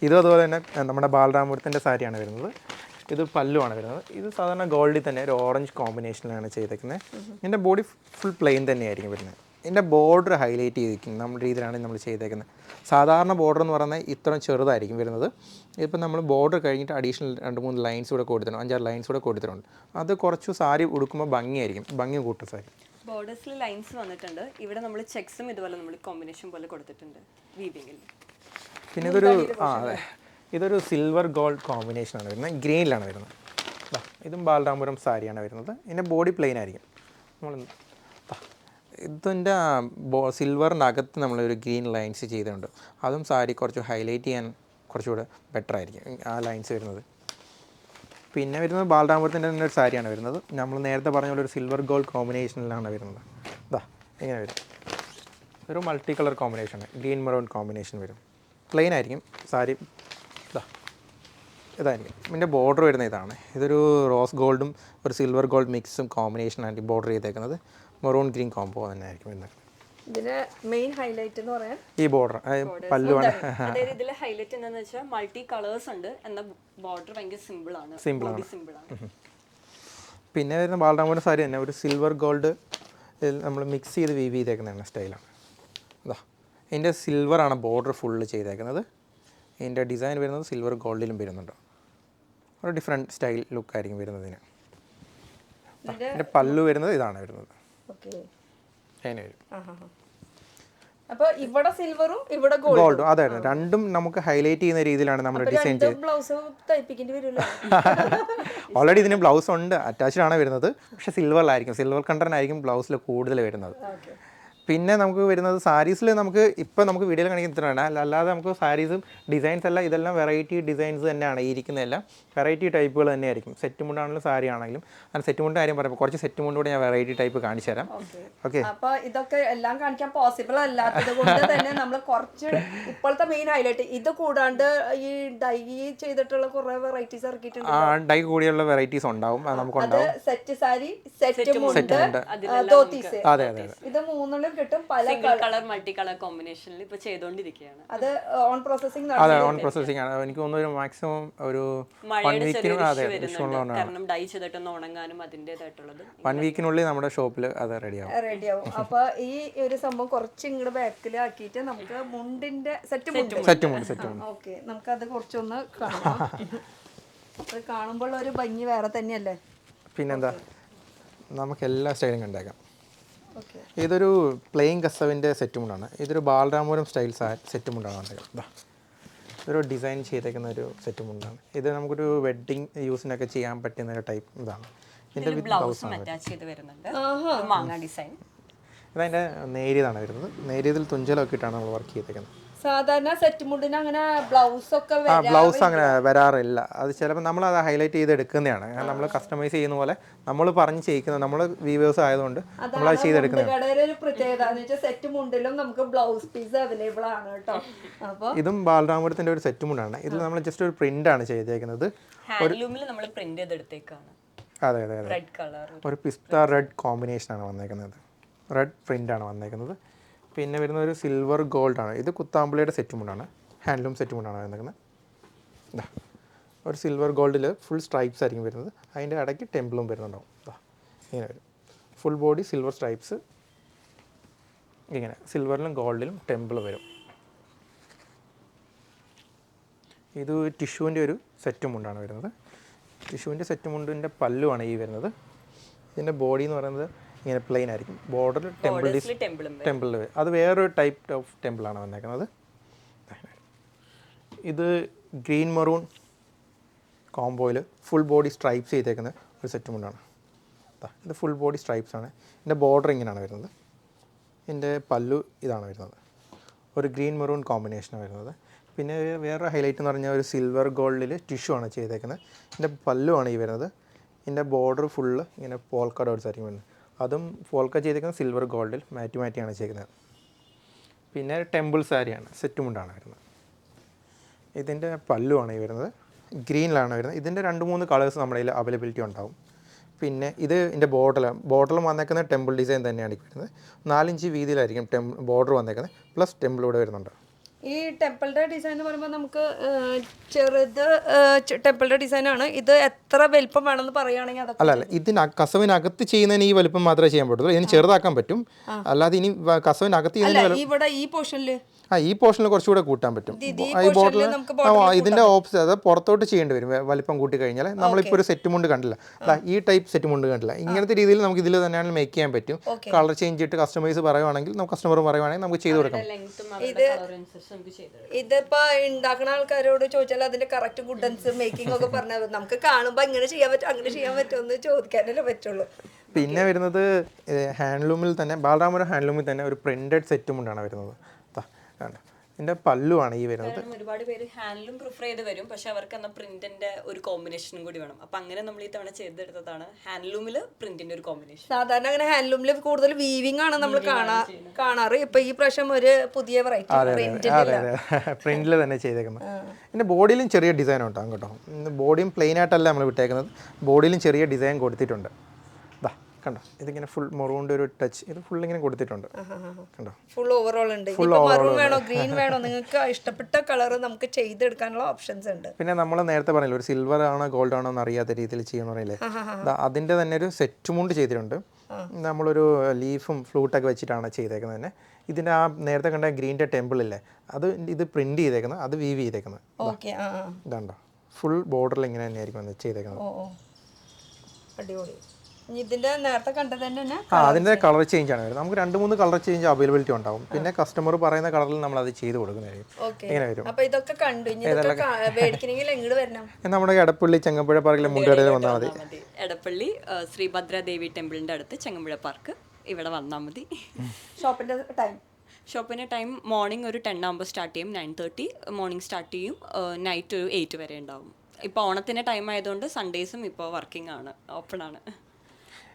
ഇതും അതുപോലെ തന്നെ നമ്മുടെ ബാലരാമപുരത്തിൻ്റെ സാരിയാണ് വരുന്നത്. ഇത് പല്ലുവാണ് വരുന്നത്. ഇത് സാധാരണ ഗോൾഡിൽ തന്നെ ഒരു ഓറഞ്ച് കോമ്പിനേഷനിലാണ് ചെയ്തേക്കുന്നത്. ഇതിൻ്റെ ബോഡി ഫുൾ പ്ലെയിൻ തന്നെയായിരിക്കും വരുന്നത്. ഇതിൻ്റെ ബോർഡർ ഹൈലൈറ്റ് ചെയ്തിരിക്കും നമ്മുടെ രീതിയിലാണ് നമ്മൾ ചെയ്തേക്കുന്നത്. സാധാരണ ബോർഡർ എന്ന് പറയുന്നത് ഇത്രയും ചെറുതായിരിക്കും വരുന്നത്. ഇപ്പം നമ്മൾ ബോർഡർ കഴിഞ്ഞിട്ട് അഡീഷണൽ 2-3 ലൈൻസ് കൂടെ കൊടുത്തിട്ടുണ്ട്, 5-6 ലൈൻസ് കൂടെ കൊടുത്തിട്ടുണ്ട്. അത് കുറച്ച് സാരി ഉടുക്കുമ്പോൾ ഭംഗിയായിരിക്കും, ഭംഗി കൂട്ടും സാരി. ബോർഡേഴ്സിൽ ലൈൻസ് വന്നിട്ടുണ്ട്. ഇവിടെ നമ്മൾ ചെക്സും ഇതുപോലെ നമ്മൾ കോമ്പിനേഷൻ പോലെ കൊടുത്തിട്ടുണ്ട് വീവിങ്ങിൽ. പിന്നെ ഇതൊരു സിൽവർ ഗോൾഡ് കോമ്പിനേഷനാണ് വരുന്നത്. ഗ്രീനിലാണ് വരുന്നത്. ഇതും ബാലരാമപുരം സാരിയാണ് വരുന്നത്. ഇതിൻ്റെ ബോഡി പ്ലെയിൻ ആയിരിക്കും. നമ്മൾ ഇതിൻ്റെ സിൽവറിനകത്ത് നമ്മളൊരു ഗ്രീൻ ലൈൻസ് ചെയ്തിട്ടുണ്ട്. അതും സാരി കുറച്ച് ഹൈലൈറ്റ് ചെയ്യാൻ കുറച്ചുകൂടെ ബെറ്റർ ആയിരിക്കും ആ ലൈൻസ് വരുന്നത്. പിന്നെ വരുന്നത് ബാലരാമപുരത്തിൻ്റെ തന്നെ ഒരു സാരിയാണ് വരുന്നത്. നമ്മൾ നേരത്തെ പറഞ്ഞ പോലെ ഒരു സിൽവർ ഗോൾഡ് കോമ്പിനേഷനിലാണ് വരുന്നത്. ഇങ്ങനെ വരും. ഒരു multi colour combination, green maroon combination വരും. പ്ലെയിൻ ആയിരിക്കും സാരി. ഇതായിരിക്കും. ഇതിൻ്റെ ബോർഡർ വരുന്ന ഇതാണ്. ഇതൊരു റോസ് ഗോൾഡും ഒരു സിൽവർ ഗോൾഡ് മിക്സും കോമ്പിനേഷനായിട്ട് ബോർഡർ ചെയ്തേക്കുന്നത്. മെറൂൺ ഗ്രീൻ കോംബോ തന്നെ ആയിരിക്കും വരുന്നത്. ഇതിന് മെയിൻ ഹൈലൈറ്റ് എന്ന് പറയാൻ ഈ ബോർഡർ പല്ലുവാണ്. അതായത് ഇതിൽ ഹൈലൈറ്റ് എന്താണെന്ന് വെച്ചാൽ മൾട്ടി കളേഴ്സ് ഉണ്ട്, എന്ന ബോർഡർ ഭയങ്കര സിമ്പിളാണ്. പിന്നെ വരുന്ന ബാലരാമപുരം സാരി തന്നെ ഒരു സിൽവർ ഗോൾഡ് നമ്മൾ മിക്സ് ചെയ്ത് വീവ് ചെയ്തേക്കുന്നതാണ് സ്റ്റൈലാണ്. ഇതിൻ്റെ സിൽവറാണ് ബോർഡർ ഫുള്ള് ചെയ്തേക്കുന്നത്. ഇതിൻ്റെ ഡിസൈൻ വരുന്നത് സിൽവർ ഗോൾഡിലും വരുന്നുണ്ട്. ഒരു ഡിഫറെൻറ്റ് സ്റ്റൈൽ ലുക്കായിരിക്കും വരുന്നതിന്. ഇതിൻ്റെ പല്ലു വരുന്നത് ഇതാണ് വരുന്നത്. അതിന് വരും. അപ്പോൾ ഇവിടെ സിൽവറും ഇവിടെ ഗോൾഡും അതായിരുന്നു. രണ്ടും നമുക്ക് ഹൈലൈറ്റ് ചെയ്യുന്ന രീതിയിലാണ് നമ്മൾ ഡിസൈൻ ചെയ്തത്. ബ്ലൗസ് തയ്പ്പിക്കേണ്ടി വരുമല്ലോ. ഓൾറെഡി ഇതിന് ബ്ലൗസ് ഉണ്ട്, അറ്റാച്ച്ഡ് ആണ് വരുന്നത്. പക്ഷേ സിൽവറിലായിരിക്കും, സിൽവർ കണ്ടറിനായിരിക്കും ബ്ലൗസിൽ കൂടുതൽ വരുന്നത്. പിന്നെ നമുക്ക് വരുന്നത് സാരീസിൽ നമുക്ക് ഇപ്പോൾ നമുക്ക് വീഡിയോയിൽ കാണിക്കുന്ന ഇത്രയാണ്. അല്ലാതെ നമുക്ക് സാരീസും ഡിസൈൻസ് എല്ലാം ഇതെല്ലാം വെറൈറ്റി ഡിസൈൻസ് തന്നെയാണ്. ഈ ഇരിക്കുന്നതെല്ലാം വെറൈറ്റി ടൈപ്പുകൾ തന്നെയായിരിക്കും. സെറ്റ് മുണ്ടാണെങ്കിലും സാരി ആണെങ്കിലും. അങ്ങനെ സെറ്റ് മുണ്ട് കാര്യം പറയുമ്പോൾ കുറച്ച് സെറ്റ് മുണ്ട് കൂടെ ഞാൻ വെറൈറ്റി ടൈപ്പ് കാണിച്ചു തരാം. ഓക്കെ. അപ്പോൾ ഇതൊക്കെ എല്ലാം കാണിക്കാൻ പോസിബിൾ അല്ലാത്തത് കൊണ്ട് തന്നെ നമ്മൾ കുറച്ച് ഇപ്പോഴത്തെ മെയിൻ ഹൈലൈറ്റ് ഇത് കൂടാണ്ട് ഈ ഡൈ ചെയ്തിട്ടുള്ള കുറേ വെറൈറ്റീസ് ഇറക്കിയിട്ടുണ്ട്. ആ ഡൈ കൂടിയുള്ള വെറൈറ്റീസ് ഉണ്ടാവും, നമുക്കുണ്ടാവും. സെറ്റ് സാരി, സെറ്റ് മുണ്ട്, ധോത്തീസ്. അതെ അതെ. ഇത് മൂന്നെണ്ണം കിട്ടും. പല കളർ മൾട്ടി കളർ കോമ്പിനേഷനിൽ ഇപ്പോൾ ചെയ്തുകൊണ്ടിരിക്കുകയാണ്. അത് ഓൺ പ്രോസസിംഗ്. അതെ, ഓൺ പ്രോസസിംഗ് ആണ്. എനിക്ക് തോന്നുന്നു ഒരു മാക്സിമം ഒരു 1 വീക്കിനും കാരണം ഡൈ ചെയ്തിട്ടൊന്ന് ഉണങ്ങാനും അതിൻ്റെതായിട്ടുള്ളത് 1 വീക്കിനുള്ളിൽ നമ്മുടെ ഷോപ്പിൽ അത് റെഡിയാവും. അപ്പൊ ഈ ഒരു സംഭവം കുറച്ച് ഇങ്ങോട്ട് ബാക്കിൽ ആക്കിയിട്ട് നമുക്ക് മുണ്ടിന്റെ സെറ്റ് മുണ്ട്. ഓക്കെ, നമുക്കത് കുറച്ചൊന്ന് കാണാം. അത് കാണുമ്പോൾ ഒരു ഭംഗി വേറെ തന്നെയല്ലേ. പിന്നെന്താ, നമുക്ക് എല്ലാ സ്റ്റൈലും കണ്ടേക്കാം. ഇതൊരു പ്ലെയിൻ കസവിൻ്റെ സെറ്റ് മുണ്ടാണ്. ഇതൊരു ബാലരാമപുരം സ്റ്റൈൽ സെറ്റ് മുണ്ടാണ് കണ്ടേക്കാം. ഇതൊരു ഡിസൈൻ ചെയ്തേക്കുന്ന ഒരു സെറ്റ് മുണ്ടാണ്. ഇത് നമുക്കൊരു വെഡ്ഡിങ് യൂസിനൊക്കെ ചെയ്യാൻ പറ്റുന്ന ഒരു ടൈപ്പ് ഇതാണ്. ഇതിൻ്റെ ബ്ലൗസാണ്. ഇതതിൻ്റെ നേരിയതാണ് വരുന്നത്. നേരിയതിൽ തുഞ്ചലൊക്കെ ഇട്ടാണ് നമ്മൾ വർക്ക് ചെയ്തേക്കുന്നത്. സാധാരണ സെറ്റ് മുണ്ടിന് അങ്ങനെ ബ്ലൗസ് ഒക്കെ ബ്ലൗസ് അങ്ങനെ വരാറില്ല. അത് ചിലപ്പോൾ നമ്മൾ അത് ഹൈലൈറ്റ് ചെയ്ത് എടുക്കുന്നതാണ്. നമ്മൾ കസ്റ്റമൈസ് ചെയ്യുന്ന പോലെ നമ്മൾ പറഞ്ഞ് ചെയ്യിക്കുന്നത്. നമ്മൾ വീവേഴ്സ് ആയതുകൊണ്ട് നമ്മൾ അത് ചെയ്തെടുക്കുന്നത്. ഒരു പ്രത്യേകത സെറ്റ് മുണ്ടിലും നമുക്ക് ബ്ലൗസ് പീസ് അവൈലബിൾ ആണ് കേട്ടോ. അപ്പോൾ ഇതും ബാലരാമപുരത്തിൻ്റെ ഒരു സെറ്റ് മുണ്ടാണ്. ഇതിൽ നമ്മൾ ജസ്റ്റ് ഒരു പ്രിന്റ് ആണ് ചെയ്തേക്കുന്നത്. നമ്മൾ പ്രിന്റ് ചെയ്തെടുത്തേക്കാണ്. അതെ അതെ അതെ. ഒരു പിസ്ത റെഡ് കോമ്പിനേഷനാണ് വന്നേക്കുന്നത്. റെഡ് പ്രിൻ്റാണ് വന്നേക്കുന്നത്. പിന്നെ വരുന്ന ഒരു സിൽവർ ഗോൾഡാണ്. ഇത് കുത്താമ്പുള്ളിയുടെ സെറ്റ് മുണ്ടാണ്, ഹാൻഡ്ലൂം സെറ്റ് മുണ്ടാണ് വന്നേക്കുന്നത്. ഒരു സിൽവർ ഗോൾഡിൽ ഫുൾ സ്ട്രൈപ്സ് ആയിരിക്കും വരുന്നത്. അതിൻ്റെ ഇടയ്ക്ക് ടെമ്പിളും വരുന്നുണ്ടാവും. ഇങ്ങനെ വരും. Full body silver stripes. ഇങ്ങനെ സിൽവറിലും ഗോൾഡിലും ടെമ്പിൾ വരും. ഇത് ടിഷ്യൂവിൻ്റെ ഒരു സെറ്റ് മുണ്ടാണ് വരുന്നത്. ടിഷ്യൂവിൻ്റെ സെറ്റ് മുണ്ടിൻ്റെ പല്ലുമാണ് ഈ വരുന്നത്. ഇതിൻ്റെ ബോഡി എന്ന് പറയുന്നത് ഇങ്ങനെ പ്ലെയിൻ ആയിരിക്കും. ബോർഡറിൽ ടെമ്പിൾ വരും. അത് വേറൊരു ടൈപ്പ് ഓഫ് ടെമ്പിളാണ് വന്നേക്കുന്നത്. ഇത് ഗ്രീൻ മെറൂൺ കോംബോയിൽ ഫുൾ ബോഡി സ്ട്രൈപ്സ് ചെയ്തേക്കുന്ന ഒരു സെറ്റ് മുണ്ടാണ്. ഇത് ഫുൾ ബോഡി സ്ട്രൈപ്സ് ആണ്. ഇതിൻ്റെ ബോർഡർ ഇങ്ങനെയാണ് വരുന്നത്. ഇതിൻ്റെ പല്ലു ഇതാണ് വരുന്നത്. ഒരു ഗ്രീൻ മെറൂൺ കോമ്പിനേഷനാണ് വരുന്നത്. പിന്നെ വേറെ ഹൈലൈറ്റ് എന്ന് പറഞ്ഞാൽ ഒരു സിൽവർ ഗോൾഡിൽ ടിഷ്യൂ ആണ് ചെയ്തേക്കുന്നത്. ഇതിൻ്റെ പല്ലുമാണ് ഈ വരുന്നത്. ഇതിൻ്റെ ബോർഡർ ഫുള്ള് ഇങ്ങനെ പോൾക്ക ഡോട്ട്സ് ആയിരിക്കും വരുന്നത്. അതും പോൾക്ക ചെയ്തേക്കുന്നത് സിൽവർ ഗോൾഡിൽ മാറ്റിയാണ് ചെയ്യുന്നത്. പിന്നെ ടെമ്പിൾ സാരിയാണ്, സെറ്റ് മുണ്ടാണ് വരുന്നത്. ഇതിൻ്റെ പല്ലുമാണ് ഈ വരുന്നത്. ഗ്രീനിലാണ് വരുന്നത്. ഇതിൻ്റെ 2-3 കളേഴ്സ് നമ്മുടെ കയ്യിൽ അവൈലബിലിറ്റി ഉണ്ടാവും. പിന്നെ ഇത് ഇതിൻ്റെ ബോർഡറിൽ വന്നേക്കുന്ന ടെമ്പിൾ ഡിസൈൻ തന്നെയാണ് വരുന്നത്. 4 ഇഞ്ച് വീതിയിലായിരിക്കും ബോർഡർ വന്നേക്കുന്നത്. പ്ലസ് ടെമ്പിൾ ഇവിടെ വരുന്നുണ്ട്. ഈ ടെമ്പിളിൻ്റെ ഡിസൈൻ എന്ന് പറയുമ്പോൾ നമുക്ക് ചെറുത് ടെമ്പിളിൻ്റെ ഡിസൈനാണ്. ഇത് എത്ര വലിപ്പം വേണമെന്ന് പറയുകയാണെങ്കിൽ അതൊക്കെ അല്ല കസവിനകത്ത് ചെയ്യുന്നതിന് ഈ വലിപ്പം മാത്രമേ ചെയ്യാൻ പറ്റുള്ളൂ. ഇതിന് ചെറുതാക്കാൻ പറ്റും. അല്ലാതെ ഇനി കസവിനകത്ത് ഇവിടെ ഈ പോർഷനിൽ ഈ പോർഷനിൽ കുറച്ചുകൂടെ കൂട്ടാൻ പറ്റും. ഈ ബോട്ടിൽ ഇതിൻ്റെ ഓപ്പോസിറ്റ്, അത് പുറത്തോട്ട് ചെയ്യേണ്ടി വരും വലിപ്പം കൂട്ടി കഴിഞ്ഞാൽ. നമ്മളിപ്പോൾ ഒരു സെറ്റ് മുണ്ട് കണ്ടില്ല, ഈ ടൈപ്പ് സെറ്റ് മുണ്ട് കണ്ടില്ല. ഇങ്ങനത്തെ രീതിയിൽ നമുക്ക് ഇതിൽ തന്നെയാണ് മേക്ക് ചെയ്യാൻ പറ്റും. കളർ ചേഞ്ച് ചെയ്തിട്ട് കസ്റ്റമൈസ് പറയുവാണെങ്കിൽ കസ്റ്റമർ പറയുവാണെങ്കിൽ നമുക്ക് ചെയ്ത് കൊടുക്കാം. ഇതിപ്പോ ഉണ്ടാക്കുന്ന ആൾക്കാരോട് ചോദിച്ചാൽ അതിന്റെ കറക്റ്റ് ഗുഡൻസ് മേക്കിംഗ് ഒക്കെ പറഞ്ഞാൽ നമുക്ക് കാണുമ്പോ ഇങ്ങനെ ചെയ്യാൻ പറ്റും അങ്ങനെ ചെയ്യാൻ പറ്റുമോ എന്ന് ചോദിക്കാനല്ലേ പറ്റുള്ളൂ. പിന്നെ വരുന്നത് ഹാൻഡ്ലൂമിൽ തന്നെ ബാലരാമപുരം ഹാൻഡ്ലൂമിൽ തന്നെ ഒരു പ്രിന്റഡ് സെറ്റും കൊണ്ടാണ് വരുന്നത്. ഇതിൻ്റെ പല്ലുവാണ് ഈ വരുന്നത്. ഒരുപാട് പേര് ഹാൻഡ്ലൂം പ്രിഫർ ചെയ്ത് വരും, പക്ഷെ അവർക്ക് എന്നാൽ പ്രിന്റിന്റെ ഒരു കോമ്പിനേഷനും കൂടി വേണം. അപ്പൊ അങ്ങനെ നമ്മൾ ഈ തവണ ചെയ്തെടുത്തതാണ് ഹാൻഡ്ലൂമിൽ പ്രിന്റിന്റെ ഒരു കോമ്പിനേഷൻ. സാധാരണ അങ്ങനെ ഹാൻഡ്ലൂമിൽ കൂടുതൽ വീവിംഗ് ആണ് നമ്മൾ കാണാറ്. ഇപ്പൊ ഈ പ്രാവശ്യം ഒരു പുതിയ വെറൈറ്റി പ്രിന്റിൽ തന്നെ ചെയ്തേക്കുന്നത്. ഇതിന്റെ ബോഡിയിലും ചെറിയ ഡിസൈൻ ഉണ്ടാകും കേട്ടോ. ബോഡിയും പ്ലെയിൻ ആയിട്ടല്ല നമ്മൾ വിട്ടേക്കുന്നത്, ബോഡിയിലും ചെറിയ ഡിസൈൻ കൊടുത്തിട്ടുണ്ട്. കണ്ടോ, ഇതിങ്ങനെ ഫുൾ മൊറൂണിന്റെ ഒരു ടച്ച് ഇത് ഫുൾ ഇങ്ങനെ കൊടുത്തിട്ടുണ്ട്. കണ്ടോ, ഫുൾ ഓവറോൾ ഉണ്ട്. മറൂൺ വേണോ ഗ്രീൻ വേണോ നിങ്ങൾക്ക് ഇഷ്ടപ്പെട്ട കളർ നമുക്ക് ചെയ്തെടുക്കാനുള്ള ഓപ്ഷൻസ് ഉണ്ട്. പിന്നെ നമ്മൾ നേരത്തെ പറഞ്ഞില്ല ഒരു സിൽവർ ആണോ ഗോൾഡ് ആണോ എന്ന് അറിയാത്ത രീതിയിൽ ചെയ്യണമെന്ന് പറയില്ലേ, അതിന്റെ തന്നെ ഒരു സെറ്റ് മുണ്ട് ചെയ്തിട്ടുണ്ട്. നമ്മളൊരു ലീഫും ഫ്ലൂട്ടൊക്കെ വെച്ചിട്ടാണ് ചെയ്തേക്കുന്നത് തന്നെ. ഇതിന്റെ ആ നേരത്തെ കണ്ട ഗ്രീൻ്റെ ടെമ്പിൾ ഇല്ലേ, അത് ഇത് പ്രിന്റ് ചെയ്തേക്കുന്നത്, അത് വീവ് ചെയ്തേക്കുന്നത്. ഇതാണ്ടോ ഫുൾ ബോർഡറിൽ ഇങ്ങനെ തന്നെയായിരിക്കും ചെയ്തേക്കുന്നത്. അടിപൊളി. ഇതിന്റെ നേരത്തെ കണ്ടത് തന്നെ അതിന്റെ കളർ ചേഞ്ച് ആണ് വരുന്നത്. നമുക്ക് 2-3 കളർ ചേഞ്ച് അവൈലബിലിറ്റി ഉണ്ടാവും. പിന്നെ കസ്റ്റമർ പറയുന്ന കളറിൽ നമ്മൾ അത് ചെയ്ത് കൊടുക്കുന്നതായിരിക്കും. ഇങ്ങനെ വരും. അപ്പൊ ഇതൊക്കെ കണ്ടു മേടിക്കണമെങ്കിൽ എങ്ങോട്ട് വരണം? നമ്മുടെ എടപ്പള്ളി ചെങ്ങമ്പുഴ പാർക്കിലെ മുണ്ടുകടയിൽ വന്നാൽ മതി. എടപ്പള്ളി ശ്രീഭദ്രാദേവി ടെമ്പിളിന്റെ അടുത്ത് ചെങ്ങമ്പുഴ പാർക്ക്, ഇവിടെ വന്നാൽ മതി. ഷോപ്പിന്റെ ടൈം മോർണിംഗ് ഒരു 10 ആകുമ്പോൾ സ്റ്റാർട്ട് ചെയ്യും, 9:30 മോർണിംഗ് സ്റ്റാർട്ട് ചെയ്യും, നൈറ്റ് ഒരു 8 വരെ ഉണ്ടാവും. ഇപ്പോൾ ഓണത്തിന്റെ ടൈം ആയതുകൊണ്ട് സൺഡേസും ഇപ്പോൾ വർക്കിംഗ് ആണ്, ഓപ്പൺ ആണ്.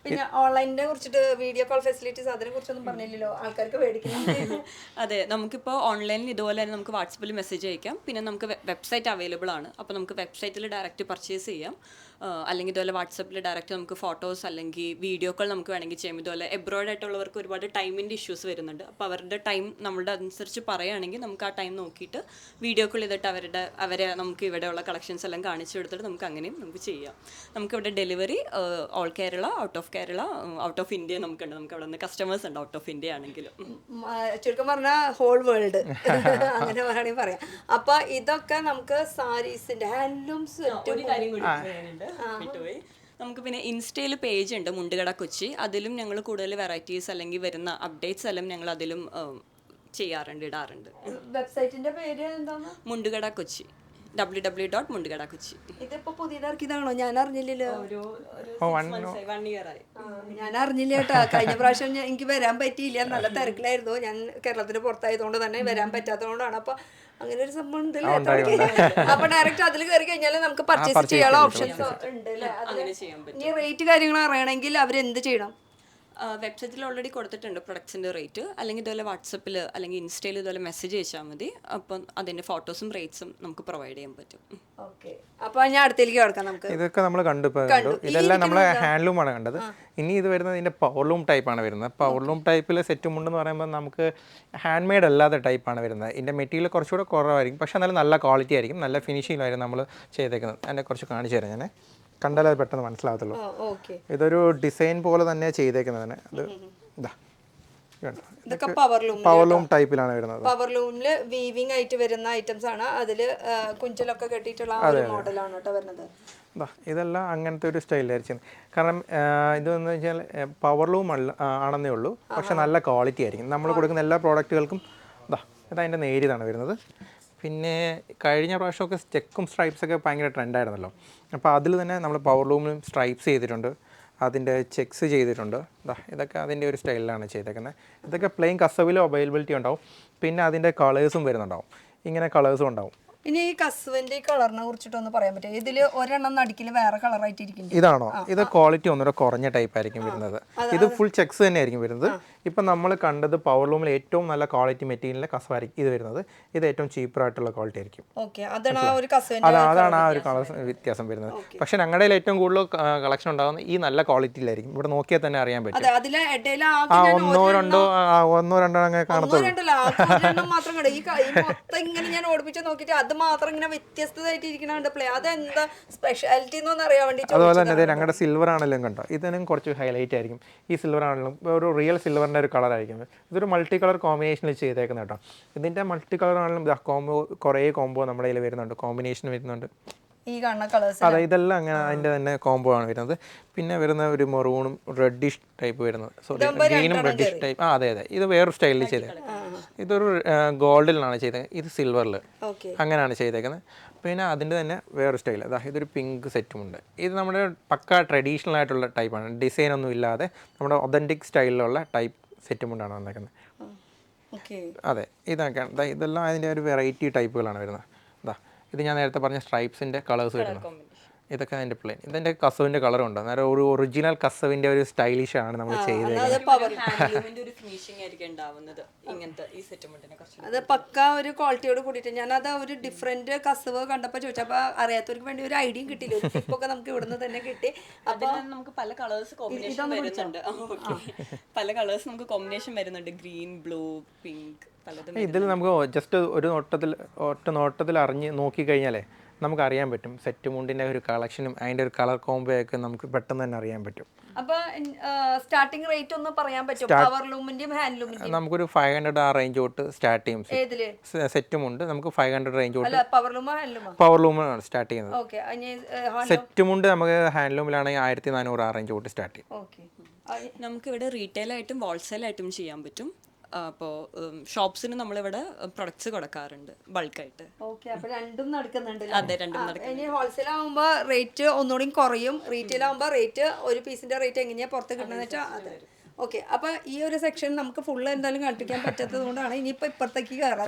പിന്നെ ഓൺലൈനിനെ കുറിച്ചിട്ട് വീഡിയോ കോൾ ഫെസിലിറ്റീസ് അതിനെ കുറിച്ചൊന്നും പറഞ്ഞില്ലല്ലോ, ആൾക്കാർക്ക് മേടിക്കുന്നത്. അതെ, നമുക്കിപ്പോൾ ഓൺലൈനിൽ ഇതുപോലെ തന്നെ നമുക്ക് വാട്സപ്പിൽ മെസ്സേജ് അയക്കാം. പിന്നെ നമുക്ക് വെബ്സൈറ്റ് അവൈലബിൾ ആണ്, അപ്പോൾ നമുക്ക് വെബ്സൈറ്റിൽ ഡയറക്റ്റ് പർച്ചേസ് ചെയ്യാം. അല്ലെങ്കിൽ ഇതുപോലെ വാട്സപ്പിൽ ഡയറക്റ്റ് നമുക്ക് ഫോട്ടോസ് അല്ലെങ്കിൽ വീഡിയോ കോൾ നമുക്ക് വേണമെങ്കിൽ ചെയ്യാം. ഇതുപോലെ എബ്രോഡ് ആയിട്ടുള്ളവർക്ക് ഒരുപാട് ടൈമിൻ്റെ ഇഷ്യൂസ് വരുന്നുണ്ട്. അപ്പോൾ അവരുടെ ടൈം നമ്മളുടെ അനുസരിച്ച് പറയുകയാണെങ്കിൽ നമുക്ക് ആ ടൈം നോക്കിയിട്ട് വീഡിയോ കോൾ ചെയ്തിട്ട് അവരെ നമുക്ക് ഇവിടെയുള്ള കളക്ഷൻസ് എല്ലാം കാണിച്ചു കൊടുത്തിട്ട് നമുക്ക് അങ്ങനെയും നമുക്ക് ചെയ്യാം. നമുക്കിവിടെ delivery all Kerala, out of Kerala, out of India നമുക്കുണ്ട്. നമുക്ക് അവിടെ നിന്ന് കസ്റ്റമേഴ്സ് ഉണ്ട് ഔട്ട് ഓഫ് ഇന്ത്യ ആണെങ്കിലും. ചുരുക്കം പറഞ്ഞാൽ ഹോൾ വേൾഡ് അങ്ങനെ വേണമെങ്കിൽ പറയാം. അപ്പൊ ഇതൊക്കെ നമുക്ക് സാരീസിന്റെ ഹാൻഡ്ലൂംസ്. ഒരു കാര്യം കൂടി പറയാനുണ്ട്, വിട്ടുപോയി. നമുക്ക് പിന്നെ ഇൻസ്റ്റയിൽ പേജ് ഉണ്ട് മുണ്ടുകട കൊച്ചി. അതിലും ഞങ്ങൾ കൂടുതൽ വെറൈറ്റീസ് അല്ലെങ്കിൽ വരുന്ന അപ്ഡേറ്റ്സ് എല്ലാം ഞങ്ങൾ അതിലും ചെയ്യാറുണ്ട്, ഇടാറുണ്ട്. വെബ്സൈറ്റിന്റെ പേര് എന്താണ്? മുണ്ടുകട കൊച്ചി, www.mundugadakocchi. ഇതിപ്പോ പുതിയതാക്കിയതാണോ? ഞാൻ അറിഞ്ഞില്ലല്ലോ. ഞാൻ അറിഞ്ഞില്ല കേട്ടോ. കഴിഞ്ഞ പ്രാവശ്യം എനിക്ക് വരാൻ പറ്റിയില്ല, നല്ല തിരക്കിലായിരുന്നു. ഞാൻ കേരളത്തിന് പുറത്തായതുകൊണ്ട് തന്നെ വരാൻ പറ്റാത്തതുകൊണ്ടാണ്. അപ്പൊ അങ്ങനെ ഒരു സംഭവം ഉണ്ടല്ലേ. അപ്പൊ ഡയറക്റ്റ് അതിൽ കയറി കഴിഞ്ഞാൽ നമുക്ക് പർച്ചേസ് ചെയ്യാനുള്ള ഓപ്ഷൻസ് ഉണ്ട് അല്ലേ? ഇനി റേറ്റ് കാര്യങ്ങൾ അറിയണമെങ്കിൽ അവരെന്ത് ചെയ്യണം? വെബ്സൈറ്റിൽ ഓൾറെഡി കൊടുത്തിട്ടുണ്ട് പ്രൊഡക്ട്സിൻ്റെ റേറ്റ്. അല്ലെങ്കിൽ ഇതുപോലെ വാട്സപ്പിൽ അല്ലെങ്കിൽ ഇൻസ്റ്റയിൽ ഇതുപോലെ മെസ്സേജ് അയച്ചാൽ മതി. അപ്പം അതിൻ്റെ ഫോട്ടോസും റേറ്റ്സും നമുക്ക് പ്രൊവൈഡ് ചെയ്യാൻ പറ്റും. ഓക്കെ, അപ്പോൾ ഞാൻ അടുത്തേക്ക് കിടക്കാം. നമുക്ക് ഇതൊക്കെ നമ്മൾ കണ്ടു. ഇതെല്ലാം നമ്മൾ ഹാൻഡ്ലൂമാണ് കണ്ടത്. ഇനി ഇത് വരുന്നത് ഇതിൻ്റെ പവർലൂം ടൈപ്പാണ് വരുന്നത്. പവർലൂം ടൈപ്പിൽ സെറ്റ് മുണ്ടെന്ന് പറയുമ്പോൾ നമുക്ക് ഹാൻഡ് മെയ്ഡ് അല്ലാത്ത ടൈപ്പാണ് വരുന്നത്. ഇതിൻ്റെ മെറ്റീരിയൽ കുറച്ചുകൂടെ കുറവായിരിക്കും, പക്ഷേ എന്നാലും നല്ല ക്വാളിറ്റി ആയിരിക്കും, നല്ല ഫിനിഷിങ്ങിലായിരുന്നു നമ്മൾ ചെയ്തേക്കുന്നത്. അതിനെ കുറച്ച് കാണിച്ചു തരാം. ഞാൻ കണ്ടാൽ അത് പെട്ടെന്ന് മനസ്സിലാകത്തുള്ളൂ. ഇതൊരു ഡിസൈൻ പോലെ തന്നെ ചെയ്തേക്കുന്നതിന്. അത് ഇതാ പവർലൂം ടൈപ്പിലാണ് വരുന്നത്. പവർലൂമില് വീവിംഗ് ആയിട്ട് വരുന്ന ഐറ്റംസ് ആണ്. അതില് കുഞ്ചലൊക്കെ കെട്ടിയിട്ടുള്ള മോഡലാണ് കേട്ടോ വരുന്നത്. ഇതെല്ലാം അങ്ങനത്തെ ഒരു സ്റ്റൈലായിരിക്കും. കാരണം ഇതെന്ന് വെച്ചാൽ പവർലൂം ആണെന്നേ ഉള്ളൂ, പക്ഷെ നല്ല ക്വാളിറ്റി ആയിരിക്കും. നമ്മൾ കൊടുക്കുന്ന എല്ലാ പ്രോഡക്റ്റുകൾക്കും ഇതതിൻ്റെ നേരിയതാണ് വരുന്നത്. പിന്നെ കഴിഞ്ഞ പ്രാവശ്യമൊക്കെ ചെക്കും സ്ട്രൈപ്സൊക്കെ ഭയങ്കര ട്രെൻഡായിരുന്നല്ലോ. അപ്പോൾ അതിൽ തന്നെ നമ്മൾ പവർലൂമിലും സ്ട്രൈപ്സ് ചെയ്തിട്ടുണ്ട്, അതിൻ്റെ ചെക്സ് ചെയ്തിട്ടുണ്ട്. ഇതൊക്കെ അതിൻ്റെ ഒരു സ്റ്റൈലിലാണ് ചെയ്തേക്കുന്നത്. ഇതൊക്കെ പ്ലെയിൻ കസവിലും അവൈലബിലിറ്റി ഉണ്ടാവും. പിന്നെ അതിൻ്റെ കളേഴ്സും വരുന്നുണ്ടാവും, ഇങ്ങനെ കളേഴ്സും ഉണ്ടാവും. ഇനി ഈ കസുവിന്റെ കളറിനെ കുറിച്ചിട്ടൊന്ന് പറയാൻ പറ്റും? ഇതില് ഒരെണ്ണം നടുക്കിൽ വേറെ കളറായിട്ട് ഇരിക്കുന്നത് ഇതാണോ? ഇത് ക്വാളിറ്റി ഒന്നുകൂടെ കുറഞ്ഞ ടൈപ്പ് ആയിരിക്കും വരുന്നത്. ഇത് ഫുൾ ചെക്സ് തന്നെ ആയിരിക്കും വരുന്നത്. ഇപ്പം നമ്മൾ കണ്ടത് പവർലൂമിൽ ഏറ്റവും നല്ല ക്വാളിറ്റി മെറ്റീരിയലിന്റെ കസവായിരിക്കും ഇത് വരുന്നത്. ഇത് ഏറ്റവും ചീപ്പറായിട്ടുള്ള ക്വാളിറ്റി ആയിരിക്കും. അതാണ് ആ ഒരു കളർ വ്യത്യാസം വരുന്നത്. പക്ഷെ ഞങ്ങളുടെ ഏറ്റവും കൂടുതൽ കളക്ഷൻ ഉണ്ടാകുന്നത് ഈ നല്ല ക്വാളിറ്റിയിലായിരിക്കും. ഇവിടെ നോക്കിയാൽ തന്നെ അറിയാൻ പറ്റും. ഒന്നോ രണ്ടോ അങ്ങനെ കാണത്തുള്ളൂ. അത് മാത്രം ഇങ്ങനെ വ്യത്യസ്തമായിട്ട് ഇരിക്കുന്നുണ്ട്. അതെന്താ സ്പെഷ്യാലിറ്റി എന്നൊന്നും അറിയാൻ വേണ്ടി. അതുപോലെ തന്നെ ഞങ്ങളുടെ സിൽവർ ആണെങ്കിലും കണ്ടോ, ഇതിനും കുറച്ച് ഹൈലൈറ്റ് ആയിരിക്കും. ഈ സിൽവർ ആണെങ്കിലും ഒരു റിയൽ സിൽവറിൻ്റെ ഒരു കളർ ആയിരിക്കും. ഇതൊരു മൾട്ടി കളർ കോമ്പിനേഷനിൽ ചെയ്തേക്കുന്നത് കേട്ടോ. ഇതിൻ്റെ മൾട്ടി കളർ ആണെങ്കിലും കോംബോ കുറേ കോംബോ നമ്മുടെ കയ്യിൽ വരുന്നുണ്ട്, കോമ്പിനേഷൻ വരുന്നുണ്ട്. ഈ കാണുന്ന കളേഴ്സ്. അതെ, ഇതെല്ലാം അങ്ങനെ അതിൻ്റെ തന്നെ കോംബോ ആണ് വരുന്നത്. പിന്നെ വരുന്ന ഒരു മെറൂണും റെഡിഷ് ടൈപ്പ് വരുന്നത്, സോറി ഗ്രീനും റെഡിഷ് ടൈപ്പ്. അതെ, ഇത് വേറൊരു സ്റ്റൈലിൽ ചെയ്തത്. ഇതൊരു ഗോൾഡിലാണ് ചെയ്തത്, ഇത് സിൽവറിൽ, അങ്ങനെയാണ് ചെയ്തേക്കുന്നത്. പിന്നെ അതിൻ്റെ തന്നെ വേറൊരു സ്റ്റൈൽ, ഇതൊരു പിങ്ക് സെറ്റുമുണ്ട്. ഇത് നമ്മുടെ പക്ക ട്രഡീഷണൽ ആയിട്ടുള്ള ടൈപ്പാണ്, ഡിസൈൻ ഒന്നും ഇല്ലാതെ നമ്മുടെ ഒതൻറ്റിക് സ്റ്റൈലിലുള്ള ടൈപ്പ് സെറ്റുമുണ്ടാണ് വന്നേക്കുന്നത്. അതെ, ഇതൊക്കെയാണ്. ഇതെല്ലാം അതിൻ്റെ ഒരു വെറൈറ്റി ടൈപ്പുകളാണ് വരുന്നത്. ഇത് ഞാൻ നേരത്തെ പറഞ്ഞ സ്ട്രൈപ്സിൻ്റെ കളേഴ്സ് വരുന്നത്. ഇതൊക്കെ അതിൻ്റെ പ്ലെയിൻ. ഇതിൻ്റെ കസവിൻ്റെ കളറുണ്ട്, അന്നേരം ഒരു ഒറിജിനൽ കസവിൻ്റെ ഒരു സ്റ്റൈലിഷ് ആണ് നമ്മൾ ചെയ്തേക്കുന്നത്. അത് പക്ക ഒരു ക്വാളിറ്റിയോട് കൂടിയിട്ട് ഞാനത് ഒരു ഡിഫറെന്റ് കസവ് കണ്ടപ്പോൾ ചോദിച്ചപ്പോൾ അറിയാത്തവർക്ക് വേണ്ടി ഒരു ഐഡിയയും കിട്ടിയില്ല. ടിപ്പൊക്കെ നമുക്ക് ഇവിടുന്ന് തന്നെ കിട്ടി. അപ്പോൾ നമുക്ക് പല കളേഴ്സ് കോമ്പിനേഷൻ വരുന്നുണ്ട്. പല കളേഴ്സ് നമുക്ക് കോമ്പിനേഷൻ വരുന്നുണ്ട്, ഗ്രീൻ, ബ്ലൂ, പിങ്ക്, പലതും. ഇതിൽ നമുക്ക് ജസ്റ്റ് ഒറ്റ നോട്ടത്തിൽ അറിഞ്ഞ് നോക്കിക്കഴിഞ്ഞാലേ നമുക്ക് അറിയാൻ പറ്റും സെറ്റ് മുണ്ടിൻ്റെ ഒരു കളക്ഷനും അതിൻ്റെ ഒരു കളർ കോംബോ ഒക്കെ നമുക്ക് പെട്ടെന്ന് തന്നെ അറിയാൻ പറ്റും. അപ്പൊ സ്റ്റാർട്ടിംഗ് റേറ്റ് ഒന്ന് പറയാൻ പറ്റും? പവർ ലൂമിന്റെയും ഹാൻഡ് ലൂമിന്റെയും നമുക്കൊരു 500 ആ റേഞ്ച് തൊട്ട് സ്റ്റാർട്ട് ചെയ്യും. സെറ്റുമുണ്ട് നമുക്ക് 500 റേഞ്ച് തൊട്ട്. പവർ ലൂമാണ് സ്റ്റാർട്ട് ചെയ്യുന്നത്. സെറ്റുമുണ്ട് നമുക്ക് ഹാൻഡ്ലൂമിലാണെങ്കിൽ 1400 ആ റേഞ്ച് തൊട്ട് സ്റ്റാർട്ട് ചെയ്യും. നമുക്ക് ഇവിടെ റീറ്റെയിൽ ആയിട്ടും ഹോൾസെയിൽ ആയിട്ടും ചെയ്യാൻ പറ്റും. അപ്പോൾ ഷോപ്സിന് നമ്മളിവിടെ പ്രൊഡക്ട്സ് കൊടുക്കാറുണ്ട് ബൾക്കായിട്ട്. അതെ, രണ്ടും നടക്കുന്നുണ്ട്. ഹോൾസെയിൽ ആകുമ്പോൾ റേറ്റ് ഒന്നുകൂടി കുറയും, റീറ്റെയിൽ ആകുമ്പോൾ റേറ്റ് ഒരു പീസിന്റെ റേറ്റ് എങ്ങനെയാ പുറത്ത് കിട്ടുന്നത് വെച്ചാൽ അതെ. ഓക്കെ, അപ്പൊ ഈ ഒരു സെക്ഷൻ നമുക്ക് ഫുള്ള് എന്തായാലും കണ്ടിരിക്കാൻ പറ്റാത്തത് കൊണ്ടാണ് ഇനിയിപ്പോ ഇപ്പുറത്തേക്ക് കയറാം.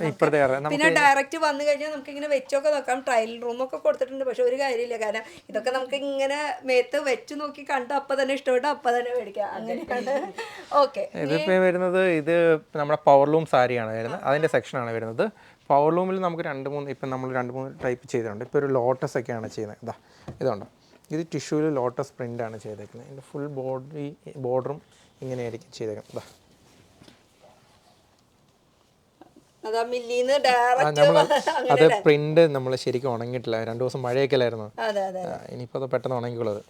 പിന്നെ ഡയറക്റ്റ് വന്നു കഴിഞ്ഞാൽ നമുക്ക് ഇങ്ങനെ വെച്ചൊക്കെ നോക്കാം. ട്രയൽ റൂമൊക്കെ കൊടുത്തിട്ടുണ്ട്, പക്ഷെ ഒരു കാര്യമില്ല, കാരണം ഇതൊക്കെ നമുക്ക് ഇങ്ങനെ മേത്ത് വെച്ച് നോക്കി കണ്ട് അപ്പൊ തന്നെ ഇഷ്ടപ്പെട്ടു അപ്പൊ തന്നെ മേടിക്കാം, അങ്ങനെയാണ്. ഓക്കെ, ഇതിപ്പോ വരുന്നത് ഇത് നമ്മുടെ പവർ ലൂം സാരിയാണ് വരുന്നത്, അതിന്റെ സെക്ഷനാണ് വരുന്നത്. പവർ ലൂമിൽ നമുക്ക് ഇപ്പം നമ്മൾ 2-3 ടൈപ്പ് ചെയ്തിട്ടുണ്ട്. ഇപ്പോൾ ഒരു ലോട്ടസ് ഒക്കെയാണ് ചെയ്യുന്നത്. ഇതുണ്ടോ, ഇത് ടിഷ്യൂവിൽ ലോട്ടസ് പ്രിൻ്റാണ് ചെയ്തേക്കുന്നത്. ഇതിൻ്റെ ഫുൾ ബോർഡറും ഇങ്ങനെയായിരിക്കും ചെയ്തേക്കുന്നത്. അത് പ്രിന്റ് നമ്മൾ ശരിക്കും ഉണങ്ങിയിട്ടില്ല, 2 ദിവസം മഴയൊക്കെ അല്ലായിരുന്നു. ഇനിയിപ്പോൾ അത് പെട്ടെന്ന് ഉണങ്ങിക്കുള്ളത്.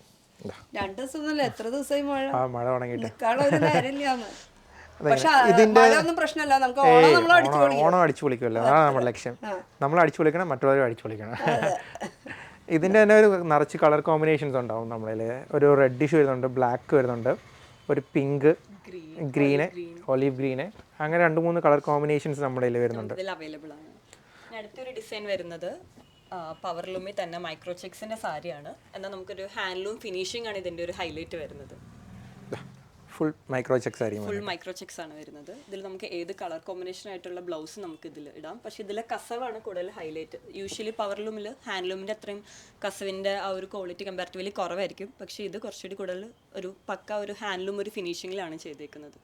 2 ദിവസമൊന്നുമല്ല, എത്ര ദിവസമായി മഴ? മഴ ഉണങ്ങിയിട്ട് ഇതിന്റെ ഓണം അടിച്ചു പൊളിക്കുമല്ലോ, അതാണ് നമ്മുടെ ലക്ഷ്യം. നമ്മൾ അടിച്ചു പൊളിക്കണം, മറ്റുള്ളവരും അടിച്ചു പൊളിക്കണം. ഇതിൻ്റെ തന്നെ ഒരു നിറച്ച് കളർ കോമ്പിനേഷൻസ് ഉണ്ടാവും നമ്മളിൽ. ഒരു റെഡിഷ് വരുന്നുണ്ട്, ബ്ലാക്ക് വരുന്നുണ്ട്, ഒരു പിങ്ക്, ഗ്രീന്, ഒലീവ് ഗ്രീന്, അങ്ങനെ 2-3 കളർ കോമ്പിനേഷൻസ് നമ്മുടെ കയ്യിൽ വരുന്നുണ്ട്. അവൈലബിൾ ആണ്. അടുത്തൊരു ഡിസൈൻ വരുന്നത് പവർ ലൂമിൽ തന്നെ മൈക്രോ ചെക്സിന്റെ സാരിയാണ്. എന്നാൽ നമുക്കൊരു ഹാൻഡ്ലൂം ഫിനിഷിംഗ് ആണ് ഇതിന്റെ ഒരു ഹൈലൈറ്റ് വരുന്നത്. ഫുൾ മൈക്രോ ചെക്സ് ആയിരിക്കും. ഫുൾ മൈക്രോ ചെക്സ് ആണ് വരുന്നത്. ഇതിൽ നമുക്ക് ഏത് കളർ കോമ്പിനേഷൻ ആയിട്ടുള്ള ബ്ലൗസ് നമുക്ക് ഇതിൽ ഇടാം. പക്ഷേ ഇതിലെ കസവാണ് കൂടുതൽ ഹൈലൈറ്റ്. യൂഷ്വലി പവർ ലൂമിൽ ഹാൻഡ്ലൂമിൻ്റെ അത്രയും കസവിൻ്റെ ആ ഒരു ക്വാളിറ്റി കമ്പാരിറ്റീവ്ലി കുറവായിരിക്കും. പക്ഷേ ഇത് കുറച്ചുകൂടി കൂടുതൽ ഒരു പക്ക ഒരു ഹാൻഡ്ലൂം ഒരു ഫിനിഷിങ്ങിലാണ് ചെയ്തേക്കുന്നത്.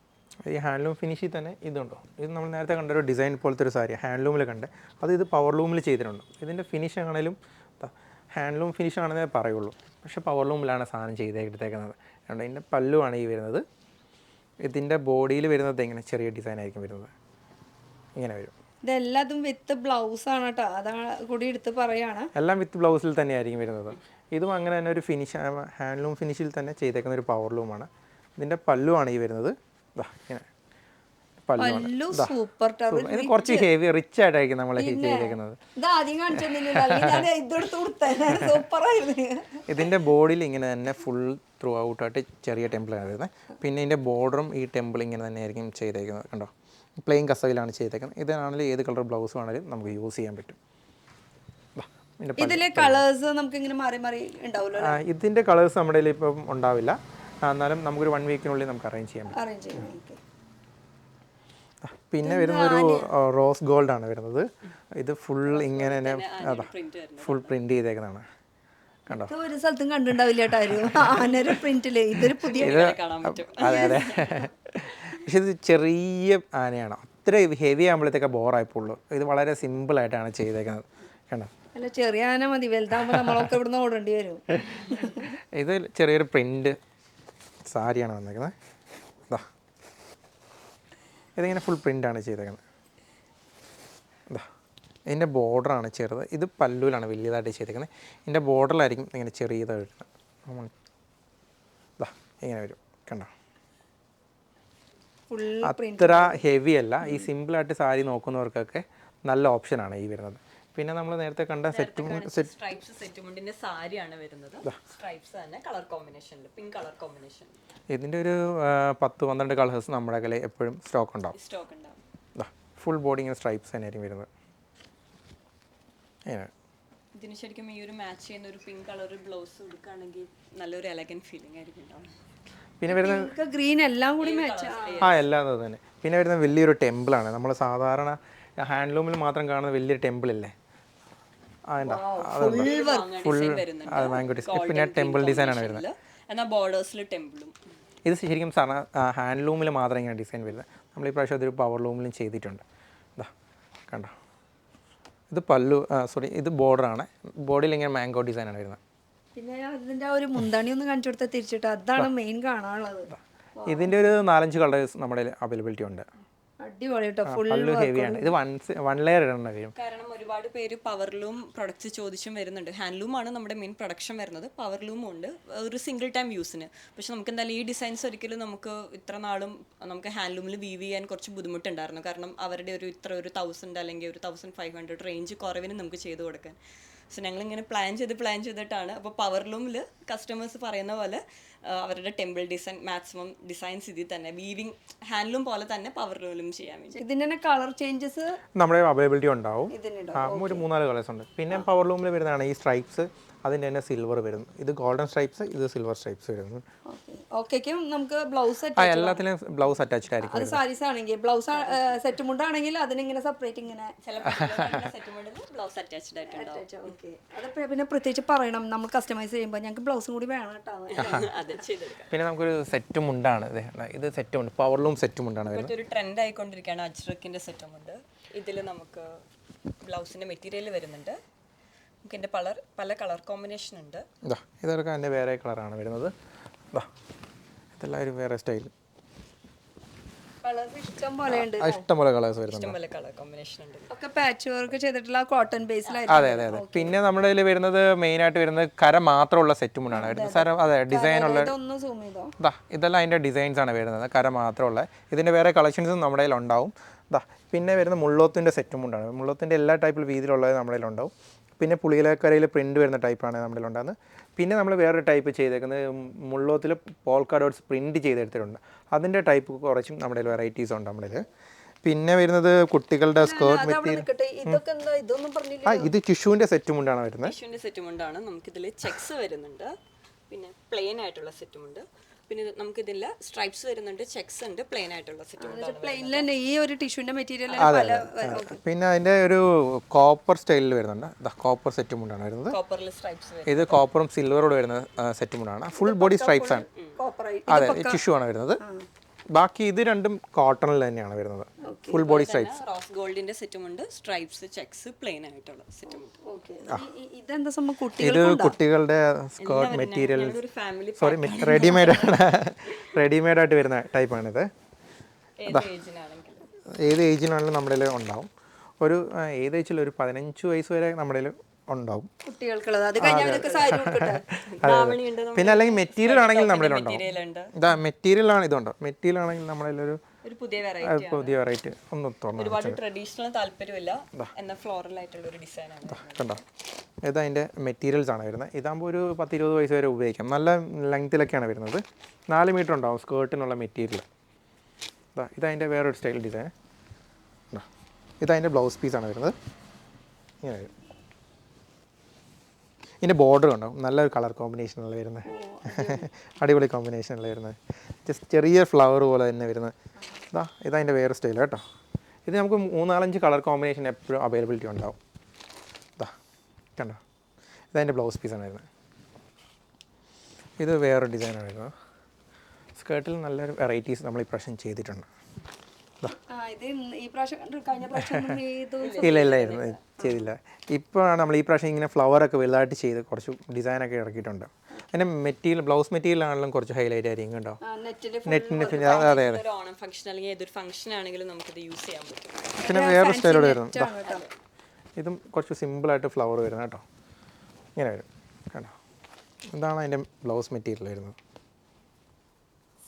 ഈ ഹാൻഡ്ലൂം ഫിനിഷിൽ തന്നെ ഇതുണ്ടോ, ഇത് നമ്മൾ നേരത്തെ കണ്ട ഒരു ഡിസൈൻ പോലത്തെ ഒരു സാരി ഹാൻഡ്ലൂമിൽ കണ്ട്, അത് ഇത് പവർ ലൂമിൽ ചെയ്തിട്ടുണ്ട്. ഇതിൻ്റെ ഫിനിഷ് ആണെങ്കിലും ഹാൻഡ്ലൂം ഫിനിഷ് ആണെന്നേ പറയുള്ളൂ, പക്ഷേ പവർ ലൂമിലാണ് സാധനം ചെയ്തെടുത്തേക്കുന്നത്. അതുകൊണ്ട് ഇതിൻ്റെ പല്ലുവാണ് ഈ വരുന്നത്. ഇതിൻ്റെ ബോഡിയിൽ വരുന്നത് ഇങ്ങനെ ചെറിയ ഡിസൈൻ ആയിരിക്കും വരുന്നത്, ഇങ്ങനെ വരും. ഇതെല്ലാതും വിത്ത് ബ്ലൗസ് ആണ് കേട്ടോ, അതാണ് കൂടി എടുത്ത് പറയാണ്. എല്ലാം വിത്ത് ബ്ലൗസിൽ തന്നെയായിരിക്കും വരുന്നത്. ഇതും അങ്ങനെ തന്നെ ഒരു ഫിനിഷ്, ഹാൻഡ്ലൂം ഫിനിഷിൽ തന്നെ ചെയ്തേക്കുന്ന ഒരു പവർ ലൂമാണ്. ഇതിൻ്റെ പല്ലുവാണ് ഈ വരുന്നത്. ഇങ്ങനെ ഇത് കുറച്ച് ഹെവി റിച്ച് ആയിട്ടായിരിക്കും നമ്മൾ ചെയ്തേക്കുന്നത്. ഇതിൻ്റെ ബോഡിയിൽ ഇങ്ങനെ തന്നെ ഫുൾ ത്രൂ ഔട്ടായിട്ട് ചെറിയ ടെമ്പിളാണ് വരുന്നത്. പിന്നെ ഇതിൻ്റെ ബോർഡറും ഈ ടെമ്പിൾ ഇങ്ങനെ തന്നെ ആയിരിക്കും ചെയ്തേക്കുന്നത്. കണ്ടോ, പ്ലെയിൻ കസവിലാണ് ചെയ്തേക്കുന്നത്. ഇതാണെങ്കിലും ഏത് കളർ ബ്ലൗസ് വേണമെങ്കിലും നമുക്ക് യൂസ് ചെയ്യാൻ പറ്റും. ഇതിലെ കളേഴ്സ് നമുക്ക് ഇങ്ങനെ മാറി മാറി ഉണ്ടാവുമല്ലോ. ഇതിൻ്റെ കളേഴ്സ് നമ്മുടെ കയ്യിൽ ഇപ്പം ഉണ്ടാവില്ല, എന്നാലും നമുക്കൊരു 1 വീക്കിനുള്ളിൽ നമുക്ക് അറേഞ്ച് ചെയ്യാൻ പറ്റും. പിന്നെ വരുന്നൊരു റോസ് ഗോൾഡ് ആണ് വരുന്നത്. ഇത് ഫുൾ ഇങ്ങനെ തന്നെ ഫുൾ പ്രിന്റ് ചെയ്തേക്കുന്നതാണ്. കണ്ടോ, ഒരു സ്ഥലത്തും കണ്ടിട്ടുണ്ടാവില്ല കേട്ടോ പ്രിന്റില്. ഇതൊരു പുതിയ അതെ അതെ. പക്ഷെ ഇത് ചെറിയ ആനയാണ്, അത്ര ഹെവി ആകുമ്പോഴത്തേക്ക് ബോറായിപ്പോളൂ. ഇത് വളരെ സിമ്പിളായിട്ടാണ് ചെയ്തേക്കുന്നത്. കണ്ടോ, അല്ല ചെറിയ ആന മതി, വലുതാകുമ്പോൾ നമ്മളൊക്കെ ഇവിടുന്ന് ഓടേണ്ടി വരും. ഇത് ചെറിയൊരു പ്രിന്റ് സാരിയാണ് വന്നേക്കുന്നത്. ഇതാ, ഇതിങ്ങനെ ഫുൾ പ്രിൻ്റാണ് ചെയ്തേക്കുന്നത്. ഇതാ, ഇതിൻ്റെ ബോർഡറാണ് ചെറുത്. ഇത് പല്ലുവിലാണ് വലിയതായിട്ട് ചെയ്തേക്കുന്നത്. ഇതിൻ്റെ ബോർഡറിലായിരിക്കും ഇങ്ങനെ ചെറിയതായിട്ട് വരുന്നത്. ഇതാ, ഇങ്ങനെ വരും. കണ്ടോ, അത്ര ഹെവി അല്ല. ഈ സിമ്പിളായിട്ട് സാരി നോക്കുന്നവർക്കൊക്കെ നല്ല ഓപ്ഷനാണ് ഈ വരുന്നത്. പിന്നെ നമ്മൾ നേരത്തെ കണ്ട സെറ്റ് സ്ട്രൈപ്സ് സെറ്റ് മുണ്ടിന്റെ സാരിയാണ് വരുന്നത്. സ്ട്രൈപ്സ് തന്നെ കളർ കോമ്പിനേഷനിൽ, പിങ്ക് കളർ കോമ്പിനേഷൻ. ഇതിൻ്റെ ഒരു 10-12 കളേഴ്സ് നമ്മുടെ കയ്യിൽ എപ്പോഴും സ്റ്റോക്ക് ഉണ്ടാവും. സ്റ്റോക്ക് ഉണ്ടാവും. ഫുൾ ബോഡി ഇങ്ങനെ സ്ട്രൈപ്സ് തന്നെയായിരിക്കും വരുന്നത്. ഇതിന് ശരിക്കും ഈ ഒരു മാച്ച് ചെയ്യുന്ന ഒരു പിങ്ക് കളർ ബ്ലൗസ് എടുക്കുകയാണെങ്കിൽ നല്ലൊരു എലഗന്റ് ഫീലിംഗ് ആയിരിക്കും ഉണ്ടാവും. പിന്നെ വരുന്ന ഗ്രീൻ എല്ലാം കൂടി മാച്ച്. എല്ലാം അത് തന്നെ. പിന്നെ വരുന്ന വലിയൊരു ടെമ്പിളാണ്. നമ്മൾ സാധാരണ ഹാൻഡ്ലൂമിൽ മാത്രം കാണുന്ന വലിയൊരു ടെമ്പിൾ ഇല്ലേ, ഫുൾ മാംഗോ ഡിസൈൻ. പിന്നെ ടെമ്പിൾ ഡിസൈൻ ആണ് വരുന്നത്. ഇത് ശരിക്കും ഹാൻഡ്ലൂമിൽ മാത്രം ഇങ്ങനെ ഡിസൈൻ വരുന്നത്. നമ്മൾ ഈ പ്രാവശ്യം അതൊരു പവർ ലൂമിലും ചെയ്തിട്ടുണ്ട്. കണ്ടോ, ഇത് പല്ലു, സോറി ഇത് ബോർഡറാണ്. ബോഡിയിൽ ഇങ്ങനെ മാംഗോ ഡിസൈനാണ് വരുന്നത്. പിന്നെ അതിന്റെ ഒരു മുന്താണി ഒന്ന് കാണിച്ചു കൊടുത്താൽ തിരിച്ചിട്ട് അതാണ് മെയിൻ കാണാനുള്ളത്. ഇതിൻ്റെ ഒരു 4-5 കളേഴ്സ് നമ്മുടെ അവൈലബിലിറ്റി ഉണ്ട്. അടിപൊളി കേട്ടോ, ഫുൾ ഹെവിയാണ്. ഇത് വൺ ലെയർ ഇടേണ്ട വരും. കാരണം ഒരുപാട് പേര് പവർലൂം പ്രൊഡക്ട്സ് ചോദിച്ചും വരുന്നുണ്ട്. ഹാൻഡ്ലൂം ആണ് നമ്മുടെ മെയിൻ പ്രൊഡക്ഷൻ വരുന്നത്. പവർലൂമും ഉണ്ട് ഒരു സിംഗിൾ ടൈം യൂസിന്. പക്ഷെ നമുക്ക് എന്തായാലും ഈ ഡിസൈൻസ് ഒരിക്കലും നമുക്ക് ഇത്ര നാളും നമുക്ക് ഹാൻഡ്ലൂമിൽ വീവ് ചെയ്യാൻ കുറച്ച് ബുദ്ധിമുട്ടുണ്ടായിരുന്നു. കാരണം അവരുടെ ഒരു 1000 അല്ലെങ്കിൽ 1500 റേഞ്ച് കുറവിന് നമുക്ക് ചെയ്ത് കൊടുക്കാൻ. സോ ഞങ്ങളിങ്ങനെ പ്ലാൻ ചെയ്തിട്ടാണ്. അപ്പോൾ പവർലൂമിൽ കസ്റ്റമേഴ്സ് പറയുന്ന പോലെ അവരുടെ ടെമ്പിൾ ഡിസൈൻ മാക്സിമം ഡിസൈൻസ് ഇതിൽ തന്നെ വീവിങ് ഹാൻഡ്ലൂം പോലെ തന്നെ പവർലൂമിലും ചെയ്യാൻ വേണ്ടി. ഇതിന്റെ കളർ ചേഞ്ചസ് നമ്മുടെ അവൈലബിലിറ്റി ഉണ്ടാവും. ഒരു 3-4 കളേഴ്സ് ഉണ്ട്. പിന്നെ പവർ ലൂമിൽ വരുന്നതാണ് ഈ സ്ട്രൈപ്സ്. അതിൻ്റെ തന്നെ സിൽവർ വരുന്നു. ഇത് ഗോൾഡൻ സ്ട്രൈപ്സ്, ഇത് സിൽവർ സ്ട്രൈപ്സ് വരുന്നു. നമുക്ക് ബ്ലൗസ് എല്ലാത്തിലും ബ്ലൗസ് അറ്റാച്ച്ഡ് ആയിരിക്കും. അത് സാരീസ് ആണെങ്കിൽ ബ്ലൗസ് സെറ്റ് മുണ്ടാണെങ്കിൽ അതിനിങ്ങനെ സെപ്പറേറ്റ് ഇങ്ങനെ ബ്ലൗസ് അറ്റാച്ച്ഡ് ആയിട്ടുണ്ടാവും. അത് പിന്നെ പ്രത്യേകിച്ച് പറയണം, നമ്മൾ കസ്റ്റമൈസ് ചെയ്യുമ്പോൾ ഞങ്ങൾക്ക് ബ്ലൗസും കൂടി വേണം കേട്ടോ. പിന്നെ നമുക്കൊരു സെറ്റും ഉണ്ടാണ്. ഇത് സെറ്റും ഉണ്ട്, പവർ ലൂം സെറ്റും ഉണ്ടാണ് വരുന്നത്. ഒരു ട്രെൻഡ് ആയിക്കൊണ്ടിരിക്കുകയാണ് അജ്രക്കിന്റെ സെറ്റും ഉണ്ട്. ഇതിൽ നമുക്ക് ബ്ലൗസിന്റെ മെറ്റീരിയൽ വരുന്നുണ്ട്. നമുക്ക് ഇതിന്റെ പല കളർ കോമ്പിനേഷൻ ഉണ്ട്. ഇതൊക്കെ അതിൻ്റെ വേറെ കളറാണ് വരുന്നത്. ഇതെല്ലാം ഒരു വേറെ സ്റ്റൈൽ, ഇഷ്ടംപോലെ കളേഴ്സ് വരുന്നുണ്ട്. പാച്ച് വർക്ക് ചെയ്തിട്ടുള്ള കോട്ടൺ ബേസിലായിരിക്കും. അതെ. പിന്നെ നമ്മുടെ കയ്യിൽ വരുന്നത് മെയിൻ ആയിട്ട് വരുന്നത് കര മാത്രമുള്ള സെറ്റ് മുണ്ടാണ് വരുന്നത്. അതെ, ഡിസൈനുള്ള ഇതെല്ലാം അതിൻ്റെ ഡിസൈൻസ് ആണ് വരുന്നത്, കര മാത്രമുള്ള. ഇതിൻ്റെ വേറെ കളക്ഷൻസും നമ്മുടെ കയ്യിൽ ഉണ്ടാവും. പിന്നെ വരുന്ന മുള്ളോത്തിൻ്റെ സെറ്റും മുണ്ടാണ്. മുള്ളോത്തിൻ്റെ എല്ലാ ടൈപ്പിൽ വീതിയിലുള്ളത് നമ്മുടെ കയ്യിൽ ഉണ്ടാവും. പിന്നെ പുളിയിലക്കരയിൽ പ്രിൻറ്റ് വരുന്ന ടൈപ്പാണ് നമ്മുടെ ഉണ്ടാകുന്നത്. പിന്നെ നമ്മൾ വേറൊരു ടൈപ്പ് ചെയ്തേക്കുന്നത് മുള്ളോത്തിൽ പോൾക്ക ഡോട്ട്സ് പ്രിൻറ്റ് ചെയ്തെടുത്തിട്ടുണ്ട്. അതിൻ്റെ ടൈപ്പ് കുറച്ചും നമ്മുടെ വെറൈറ്റീസ് ഉണ്ട് നമ്മുടെ. പിന്നെ വരുന്നത് കുട്ടികളുടെ സ്കേർട്ട് മെറ്റീരിയൽ. ഇത് ടിഷ്യൂവിൻ്റെ സെറ്റും കൊണ്ടാണ് വരുന്നത്. ടിഷ്യൂവിൻ്റെ സെറ്റും കൊണ്ടാണ്. നമുക്കിതിൽ ചെക്സ് വരുന്നുണ്ട്, പിന്നെ പ്ലെയിൻ ആയിട്ടുള്ള സെറ്റും ഉണ്ട്. പിന്നെ നമുക്ക് ഇതിൽ സ്ട്രൈപ്സ് വരുന്നുണ്ട്, ചെക്സ് ഉണ്ട്, പ്ലെയിൻ ആയിട്ടുള്ള സെറ്റ്. ഈ ഒരു ടിഷ്യൂന്റെ മെറ്റീരിയൽ. പിന്നെ അതിന്റെ ഒരു കോപ്പർ സ്റ്റൈലിൽ വരുന്നുണ്ട്. കോപ്പർ സെറ്റും കൊണ്ടാണ് വരുന്നത്. ഇത് കോപ്പറും സിൽവറോട് വരുന്ന സെറ്റും കൊണ്ടാണ്. ഫുൾ ബോഡി സ്ട്രൈപ്സ് ആണ്. അതെ, ടിഷ്യൂ ആണ് വരുന്നത്. ബാക്കി ഇത് രണ്ടും കോട്ടണിൽ തന്നെയാണ് വരുന്നത്. Full body stripes. റോസ് ഗോൾഡിന്റെ സെറ്റും ഉണ്ട്, സ്ട്രൈപ്സ്, ചെക്സ്, പ്ലെയിൻ ആയിട്ടുള്ള സെറ്റും ഉണ്ട്. ഇത് കുട്ടികളുടെ സ്കേർട്ട് മെറ്റീരിയൽ, സോറി റെഡിമെയ്ഡ് ആയിട്ട് വരുന്ന ടൈപ്പാണിത്. ഏത് ഏജിനാണെങ്കിലും നമ്മുടെ കയ്യിൽ ഉണ്ടാവും. ഏത് ഏജിൽ ഒരു 15 വയസ്സ് വരെ നമ്മുടെ കയ്യിൽ ഉണ്ടാവും കുട്ടികൾക്കുള്ളത്. പിന്നെ അല്ലെങ്കിൽ മെറ്റീരിയൽ ആണെങ്കിൽ നമ്മുടെ ഉണ്ടാവും. മെറ്റീരിയൽ ആണ് ഇതുണ്ടോ, മെറ്റീരിയൽ ആണെങ്കിൽ നമ്മളൊരു പുതിയ വെറൈറ്റി ഒന്ന് ഒരുപാട് ട്രഡീഷണൽ താല്പര്യമില്ല, എന്നാൽ ഫ്ലോറൽ ആയിട്ടുള്ള ഒരു ഡിസൈൻ ആണ്. കണ്ടോ, ഇത് അതിൻ്റെ മെറ്റീരിയൽസ് ആണ് വരുന്നത്. ഇതാകുമ്പോൾ ഒരു 10-20 വയസ്സ് വരെ ഉപയോഗിക്കാം. നല്ല ലെങ്ത്തിലൊക്കെയാണ് വരുന്നത്. 4 മീറ്റർ ഉണ്ടാവും സ്കേർട്ടിനുള്ള മെറ്റീരിയൽ. ഇതതിൻ്റെ വേറൊരു സ്റ്റൈൽ ഡിസൈൻ. ഇതതിൻ്റെ ബ്ലൗസ് പീസാണ് വരുന്നത്. ഇങ്ങനെ വരും. ഇതിൻ്റെ ബോർഡർ ഉണ്ടാവും. നല്ലൊരു കളർ കോമ്പിനേഷനുള്ള വരുന്നത്. അടിപൊളി കോമ്പിനേഷനുള്ള വരുന്നത്. ജസ്റ്റ് ചെറിയ ഫ്ലവർ പോലെ തന്നെ വരുന്നത്. ഇതതിൻ്റെ വേറെ സ്റ്റൈൽ കേട്ടോ. ഇത് നമുക്ക് 3-4-5 കളർ കോമ്പിനേഷൻ എപ്പോഴും അവൈലബിലിറ്റി ഉണ്ടാവും. കണ്ടോ, ഇതതിൻ്റെ ബ്ലൗസ് പീസാണ് വരുന്നത്. ഇത് വേറൊരു ഡിസൈനാണ് വരുന്നത്. സ്കേർട്ടിൽ നല്ലൊരു വെറൈറ്റീസ് നമ്മൾ ഈ പ്രാവശ്യം ചെയ്തിട്ടുണ്ട്. ഇല്ലായിരുന്നു, ചെയ്തില്ല. ഇപ്പോഴാണ് നമ്മൾ ഈ പ്രാവശ്യം ഇങ്ങനെ ഫ്ലവറൊക്കെ വലുതായിട്ട് ചെയ്ത് കുറച്ച് ഡിസൈനൊക്കെ ഇറക്കിയിട്ടുണ്ട്. അതിൻ്റെ മെറ്റീരിയൽ, ബ്ലൗസ് മെറ്റീരിയൽ ആണെങ്കിലും കുറച്ച് ഹൈലൈറ്റ് ആയിരിക്കും കേട്ടോ. നെറ്റിൻ്റെ അതെ. പിന്നെ വേറെ സ്റ്റൈലോട് വരുന്നു. ഇതും കുറച്ച് സിമ്പിളായിട്ട് ഫ്ലവർ വരുന്നത് കേട്ടോ. ഇങ്ങനെ വരും കേട്ടോ. ഇതാണ് അതിൻ്റെ ബ്ലൗസ് മെറ്റീരിയൽ വരുന്നത്.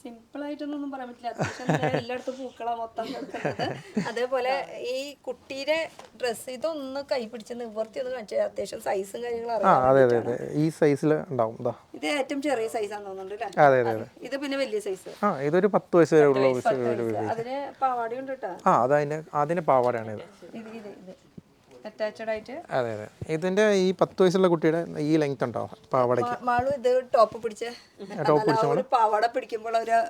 സിമ്പിൾ ആയിട്ടൊന്നും പറയാൻ പറ്റില്ല. അത്യാവശ്യം എല്ലായിടത്തും പൂക്കളാ മൊത്തം കിടക്കുന്നത്. അതേപോലെ ഈ കുട്ടിയുടെ ഡ്രസ്സ് ഇതൊന്ന് കൈ പിടിച്ച് നിവർത്തി ഒന്ന് കാണിച്ചാൽ അത്യാവശ്യം സൈസും കാര്യങ്ങളും അറിയാം. അതെ അതെ അതെ, ഈ സൈസിൽ ഉണ്ടാവും. ഇത് ഏറ്റവും ചെറിയ സൈസാന്ന് തോന്നുന്നുണ്ട് അല്ലേ? അതെ അതെ അതെ. ഇത് പിന്നെ വലിയ സൈസ്. ഇതൊരു 10 വയസ്സ് വരെ ഉള്ള അതിന് പാവാടയുണ്ട് കേട്ടോ. അതിന് പാവാടയാണ് ഇത്. ഇത് അറ്റാച്ച്ഡ് ആയിട്ട്. അതെ അതെ, ഇതിന്റെ ഈ 10 വയസ്സുള്ള കുട്ടിയുടെ ഈ ലെങ്ത് ഉണ്ടാവും പാവാടയ്ക്ക്. മാളു ഇത് ടോപ്പ് പിടിച്ച് പാവാട പിടിക്കുമ്പോൾ ഒരു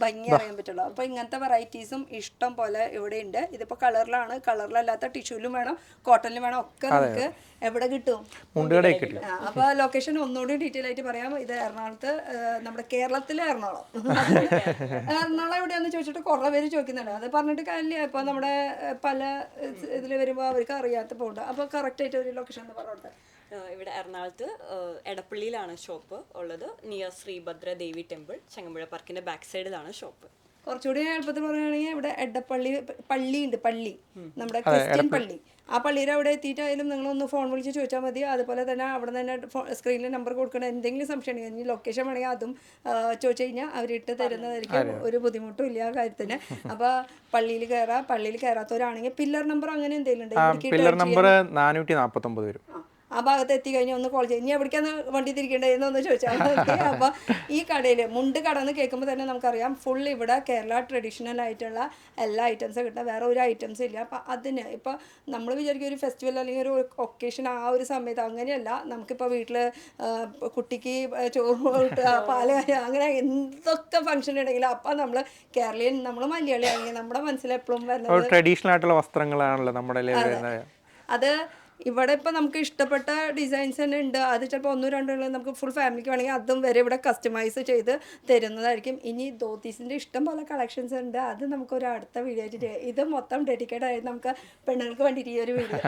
ഭംഗി അറിയാൻ പറ്റുള്ളൂ. അപ്പോൾ ഇങ്ങനത്തെ വെറൈറ്റീസും ഇഷ്ടം പോലെ ഇവിടെ ഉണ്ട്. ഇതിപ്പോൾ കളറിലാണ്, കളറിലല്ലാത്ത ടിഷ്യൂലും വേണം, കോട്ടണിലും വേണം, ഒക്കെ നമുക്ക് എവിടെ കിട്ടും? മുണ്ടുകടയിൽ കിട്ടും. അപ്പോൾ ലൊക്കേഷൻ ഒന്നുകൂടി ഡീറ്റെയിൽ ആയിട്ട് പറയാം. ഇത് എറണാകുളത്ത്, നമ്മുടെ കേരളത്തിലെ എറണാകുളം. എറണാകുളം എവിടെയാണെന്ന് ചോദിച്ചിട്ട് കുറേ പേര് ചോദിക്കുന്നുണ്ട്. അത് പറഞ്ഞിട്ട് കാര്യമില്ല. ഇപ്പോൾ നമ്മുടെ പല ഇതിൽ വരുമ്പോൾ അവർക്ക് അറിയാത്ത പോകുന്നുണ്ട്. അപ്പോൾ കറക്റ്റായിട്ട് ഒരു ലൊക്കേഷൻ എന്ന് പറഞ്ഞോട്ടെ. ഇവിടെ എറണാകുളത്ത് എടപ്പള്ളിയിലാണ് ഷോപ്പ് ഉള്ളത്. നിയർ ശ്രീഭദ്ര ദേവി ടെമ്പിൾ, ചങ്ങമ്പുഴ പാർക്കിന്റെ ബാക്ക് സൈഡിലാണ് ഷോപ്പ്. കുറച്ചുകൂടി എളുപ്പത്തിൽ പറയുകയാണെങ്കിൽ ഇവിടെ എടപ്പള്ളി പള്ളിയുണ്ട്, പള്ളി, നമ്മുടെ ക്രിസ്ത്യൻ പള്ളി. ആ പള്ളിയുടെ അവിടെ എത്തിയിട്ടായാലും നിങ്ങളൊന്ന് ഫോൺ വിളിച്ച് ചോദിച്ചാൽ മതി. അതുപോലെ തന്നെ അവിടെ തന്നെ സ്ക്രീനിൽ നമ്പർ കൊടുക്കണം. എന്തെങ്കിലും സംശയം ഉണ്ടെങ്കിൽ, ഇനി ലൊക്കേഷൻ വേണമെങ്കിൽ അതും ചോദിച്ചു കഴിഞ്ഞാൽ അവരിട്ട് തരുന്നതായിരിക്കും. ഒരു ബുദ്ധിമുട്ടും ഇല്ല ആ കാര്യത്തിന്. അപ്പോൾ പള്ളിയിൽ കയറാം. പള്ളിയിൽ കയറാത്തവരാണെങ്കിൽ പില്ലർ നമ്പർ അങ്ങനെ എന്തെങ്കിലും ഉണ്ട്? പില്ലർ നമ്പർ 449 വരും. ആ ഭാഗത്ത് എത്തിക്കഴിഞ്ഞാൽ ഒന്ന് കോൾ ചെയ്യും. ഇനി എവിടേക്കാണ് വണ്ടി തിരിക്കേണ്ടതെന്നൊന്ന് ചോദിച്ചാൽ മതി. അപ്പോൾ ഈ കടയിൽ മുണ്ട് കട എന്ന് കേൾക്കുമ്പോൾ തന്നെ നമുക്കറിയാം ഫുൾ ഇവിടെ കേരള ട്രഡീഷണൽ ആയിട്ടുള്ള എല്ലാ ഐറ്റംസും കിട്ടുക, വേറെ ഒരു ഐറ്റംസും ഇല്ല. അപ്പോൾ അതിന് ഇപ്പോൾ നമ്മൾ വിചാരിക്കും ഒരു ഫെസ്റ്റിവൽ അല്ലെങ്കിൽ ഒരു ഒക്കേഷൻ ആ ഒരു സമയത്ത്, അങ്ങനെയല്ല. നമുക്കിപ്പോൾ വീട്ടിൽ കുട്ടിക്ക് ചോറ് കിട്ടുക, പാല് അങ്ങനെ എന്തൊക്കെ ഫംഗ്ഷൻ ഉണ്ടെങ്കിലും അപ്പം നമ്മൾ കേരളീയൻ, നമ്മൾ മലയാളി ആണെങ്കിൽ നമ്മുടെ മനസ്സിൽ എപ്പോഴും വരുന്നത് ട്രഡീഷണൽ ആയിട്ടുള്ള വസ്ത്രങ്ങളാണല്ലോ നമ്മുടെ. അത് ഇവിടെ ഇപ്പോൾ നമുക്ക് ഇഷ്ടപ്പെട്ട ഡിസൈൻസ് തന്നെ ഉണ്ട്. അത് ചിലപ്പോൾ 1-2 നമുക്ക് ഫുൾ ഫാമിലിക്ക് വേണമെങ്കിൽ അതും വരെ ഇവിടെ കസ്റ്റമൈസ് ചെയ്ത് തരുന്നതായിരിക്കും. ഇനി ധോത്തീസിൻ്റെ ഇഷ്ടം പോലെ കളക്ഷൻസ് ഉണ്ട്. അത് നമുക്കൊരു അടുത്ത വീഡിയോ ആയിട്ട്, ഇത് മൊത്തം ഡെഡിക്കേറ്റ് ആയിട്ട് നമുക്ക് പെണ്ണുങ്ങൾക്ക് വേണ്ടിയിട്ട് ഈ ഒരു വീഡിയോ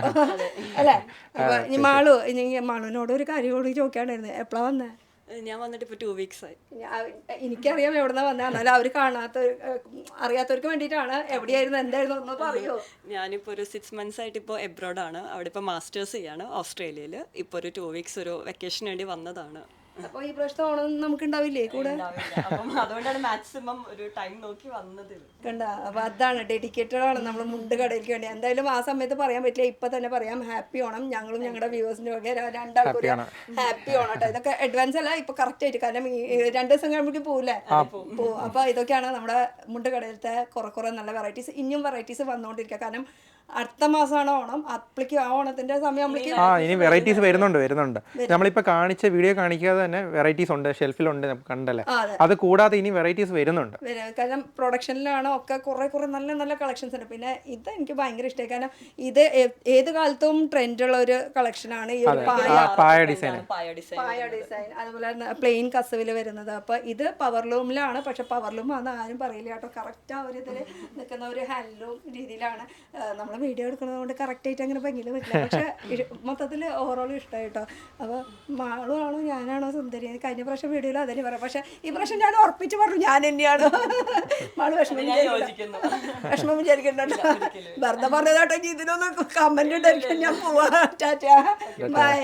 അല്ലേ? അപ്പോൾ ഇനി മാളുവിനോട് ഒരു കാര്യം കൂടി ചോദിക്കാണ്ടായിരുന്നു. എപ്പോഴാണ് വന്നത്? ഞാൻ വന്നിട്ട് ഇപ്പോൾ 2 weeks ആയി. എനിക്കറിയാം എവിടെന്നാ വന്നത്. എന്നാലും അവർ അറിയാത്തവർക്ക് വേണ്ടിയിട്ടാണ്. എവിടെയായിരുന്നു, എന്തായിരുന്നു ഒന്ന് പറയുമോ? ഞാനിപ്പോൾ ഒരു 6 months ആയിട്ട് ഇപ്പോൾ എബ്രോഡാണ്. അവിടെ ഇപ്പോൾ മാസ്റ്റേഴ്സ് ചെയ്യാണ് ഓസ്ട്രേലിയയിൽ. ഇപ്പോൾ ഒരു 2 weeks ഒരു വെക്കേഷന് വേണ്ടി വന്നതാണ്. അപ്പോൾ ഈ പ്രാവശ്യത്തെ ഓണം നമുക്ക് ഉണ്ടാവില്ലേ കൂടെ? അപ്പം അതുകൊണ്ടാണ് മാക്സിമം ഒരു ടൈം നോക്കി വന്നത്. കണ്ട, അപ്പോൾ അതാണ് ഡെഡിക്കേറ്റഡ് ആണ് നമ്മൾ മുണ്ട് കടയിലേക്ക് വേണ്ടി. എന്തായാലും ആ സമയത്ത് പറയാൻ പറ്റില്ല, ഇപ്പം തന്നെ പറയാം. ഹാപ്പി ഓണം. ഞങ്ങളും ഞങ്ങളുടെ വ്യൂവേഴ്സിൻ്റെ ഒക്കെ രണ്ടാൾക്കും ഹാപ്പി ഓണം കേട്ടോ. ഇതൊക്കെ അഡ്വാൻസ് അല്ല, ഇപ്പം കറക്റ്റ് ആയിട്ട്. കാരണം ഈ 2 ദിവസം കഴിയുമ്പോഴേക്കും പോകില്ലേ? പോവും. അപ്പോൾ ഇതൊക്കെയാണ് നമ്മുടെ മുണ്ട് കടയിലത്തെ കുറേ നല്ല വെറൈറ്റീസ്. ഇനിയും വെറൈറ്റീസ് വന്നുകൊണ്ടിരിക്കുക. കാരണം അടുത്ത മാസമാണ് ഓണം. അപ്പോഴേക്കും ആ ഓണത്തിന്റെ സമയം ഇനി വെറൈറ്റീസ് വരുന്നുണ്ട്. നമ്മളിപ്പോൾ കാണിച്ച വീഡിയോ കാണിക്കാതെ തന്നെ വെറൈറ്റീസ് ഉണ്ട്, ഷെൽഫിലുണ്ട്, കണ്ടല്ലേ. അത് കൂടാതെ ഇനി വെറൈറ്റീസ് വരുന്നുണ്ട്. കാരണം പ്രൊഡക്ഷനിലാണ് ഒക്കെ കുറേ നല്ല കളക്ഷൻസ് ഉണ്ട്. പിന്നെ ഇത് എനിക്ക് ഭയങ്കര ഇഷ്ടമായി. കാരണം ഇത് ഏത് കാലത്തും ട്രെൻഡുള്ള ഒരു കളക്ഷനാണ് ഈ ഒരു പായ ഡിസൈൻ. അതുപോലെ പ്ലെയിൻ കസവിൽ വരുന്നത്. അപ്പൊ ഇത് പവർലൂമിലാണ്. പക്ഷെ പവർലൂം ആണെന്ന് ആരും പറയില്ല കേട്ടോ. കറക്റ്റ് ആ ഒരു ഇതിൽ നിൽക്കുന്ന ഒരു ഹാൻഡ്ലൂം രീതിയിലാണ് നമ്മൾ വീഡിയോ എടുക്കുന്നത് കൊണ്ട് കറക്റ്റായിട്ട് അങ്ങനെ ഭംഗിയിൽ പറ്റില്ല. പക്ഷെ മൊത്തത്തിൽ ഓവറോൾ ഇഷ്ടമായി കേട്ടോ. അപ്പോൾ മാളും ആണോ ഞാനാണോ സുന്ദരി? കഴിഞ്ഞ പ്രാവശ്യം വീഡിയോയിൽ അതന്നെ പറയാം. പക്ഷെ ഈ പ്രാവശ്യം ഞാൻ ഉറപ്പിച്ച് പറഞ്ഞു ഞാൻ തന്നെയാണ്. മാള് വിഷമം വിചാരിക്കണ്ടോ? വെറുതെ പറഞ്ഞതാട്ടോ. ഇതിനൊന്നും കമന്റ് ഉണ്ടായിരിക്കും. ഞാൻ പോവാ. ടാറ്റാ, ബൈ.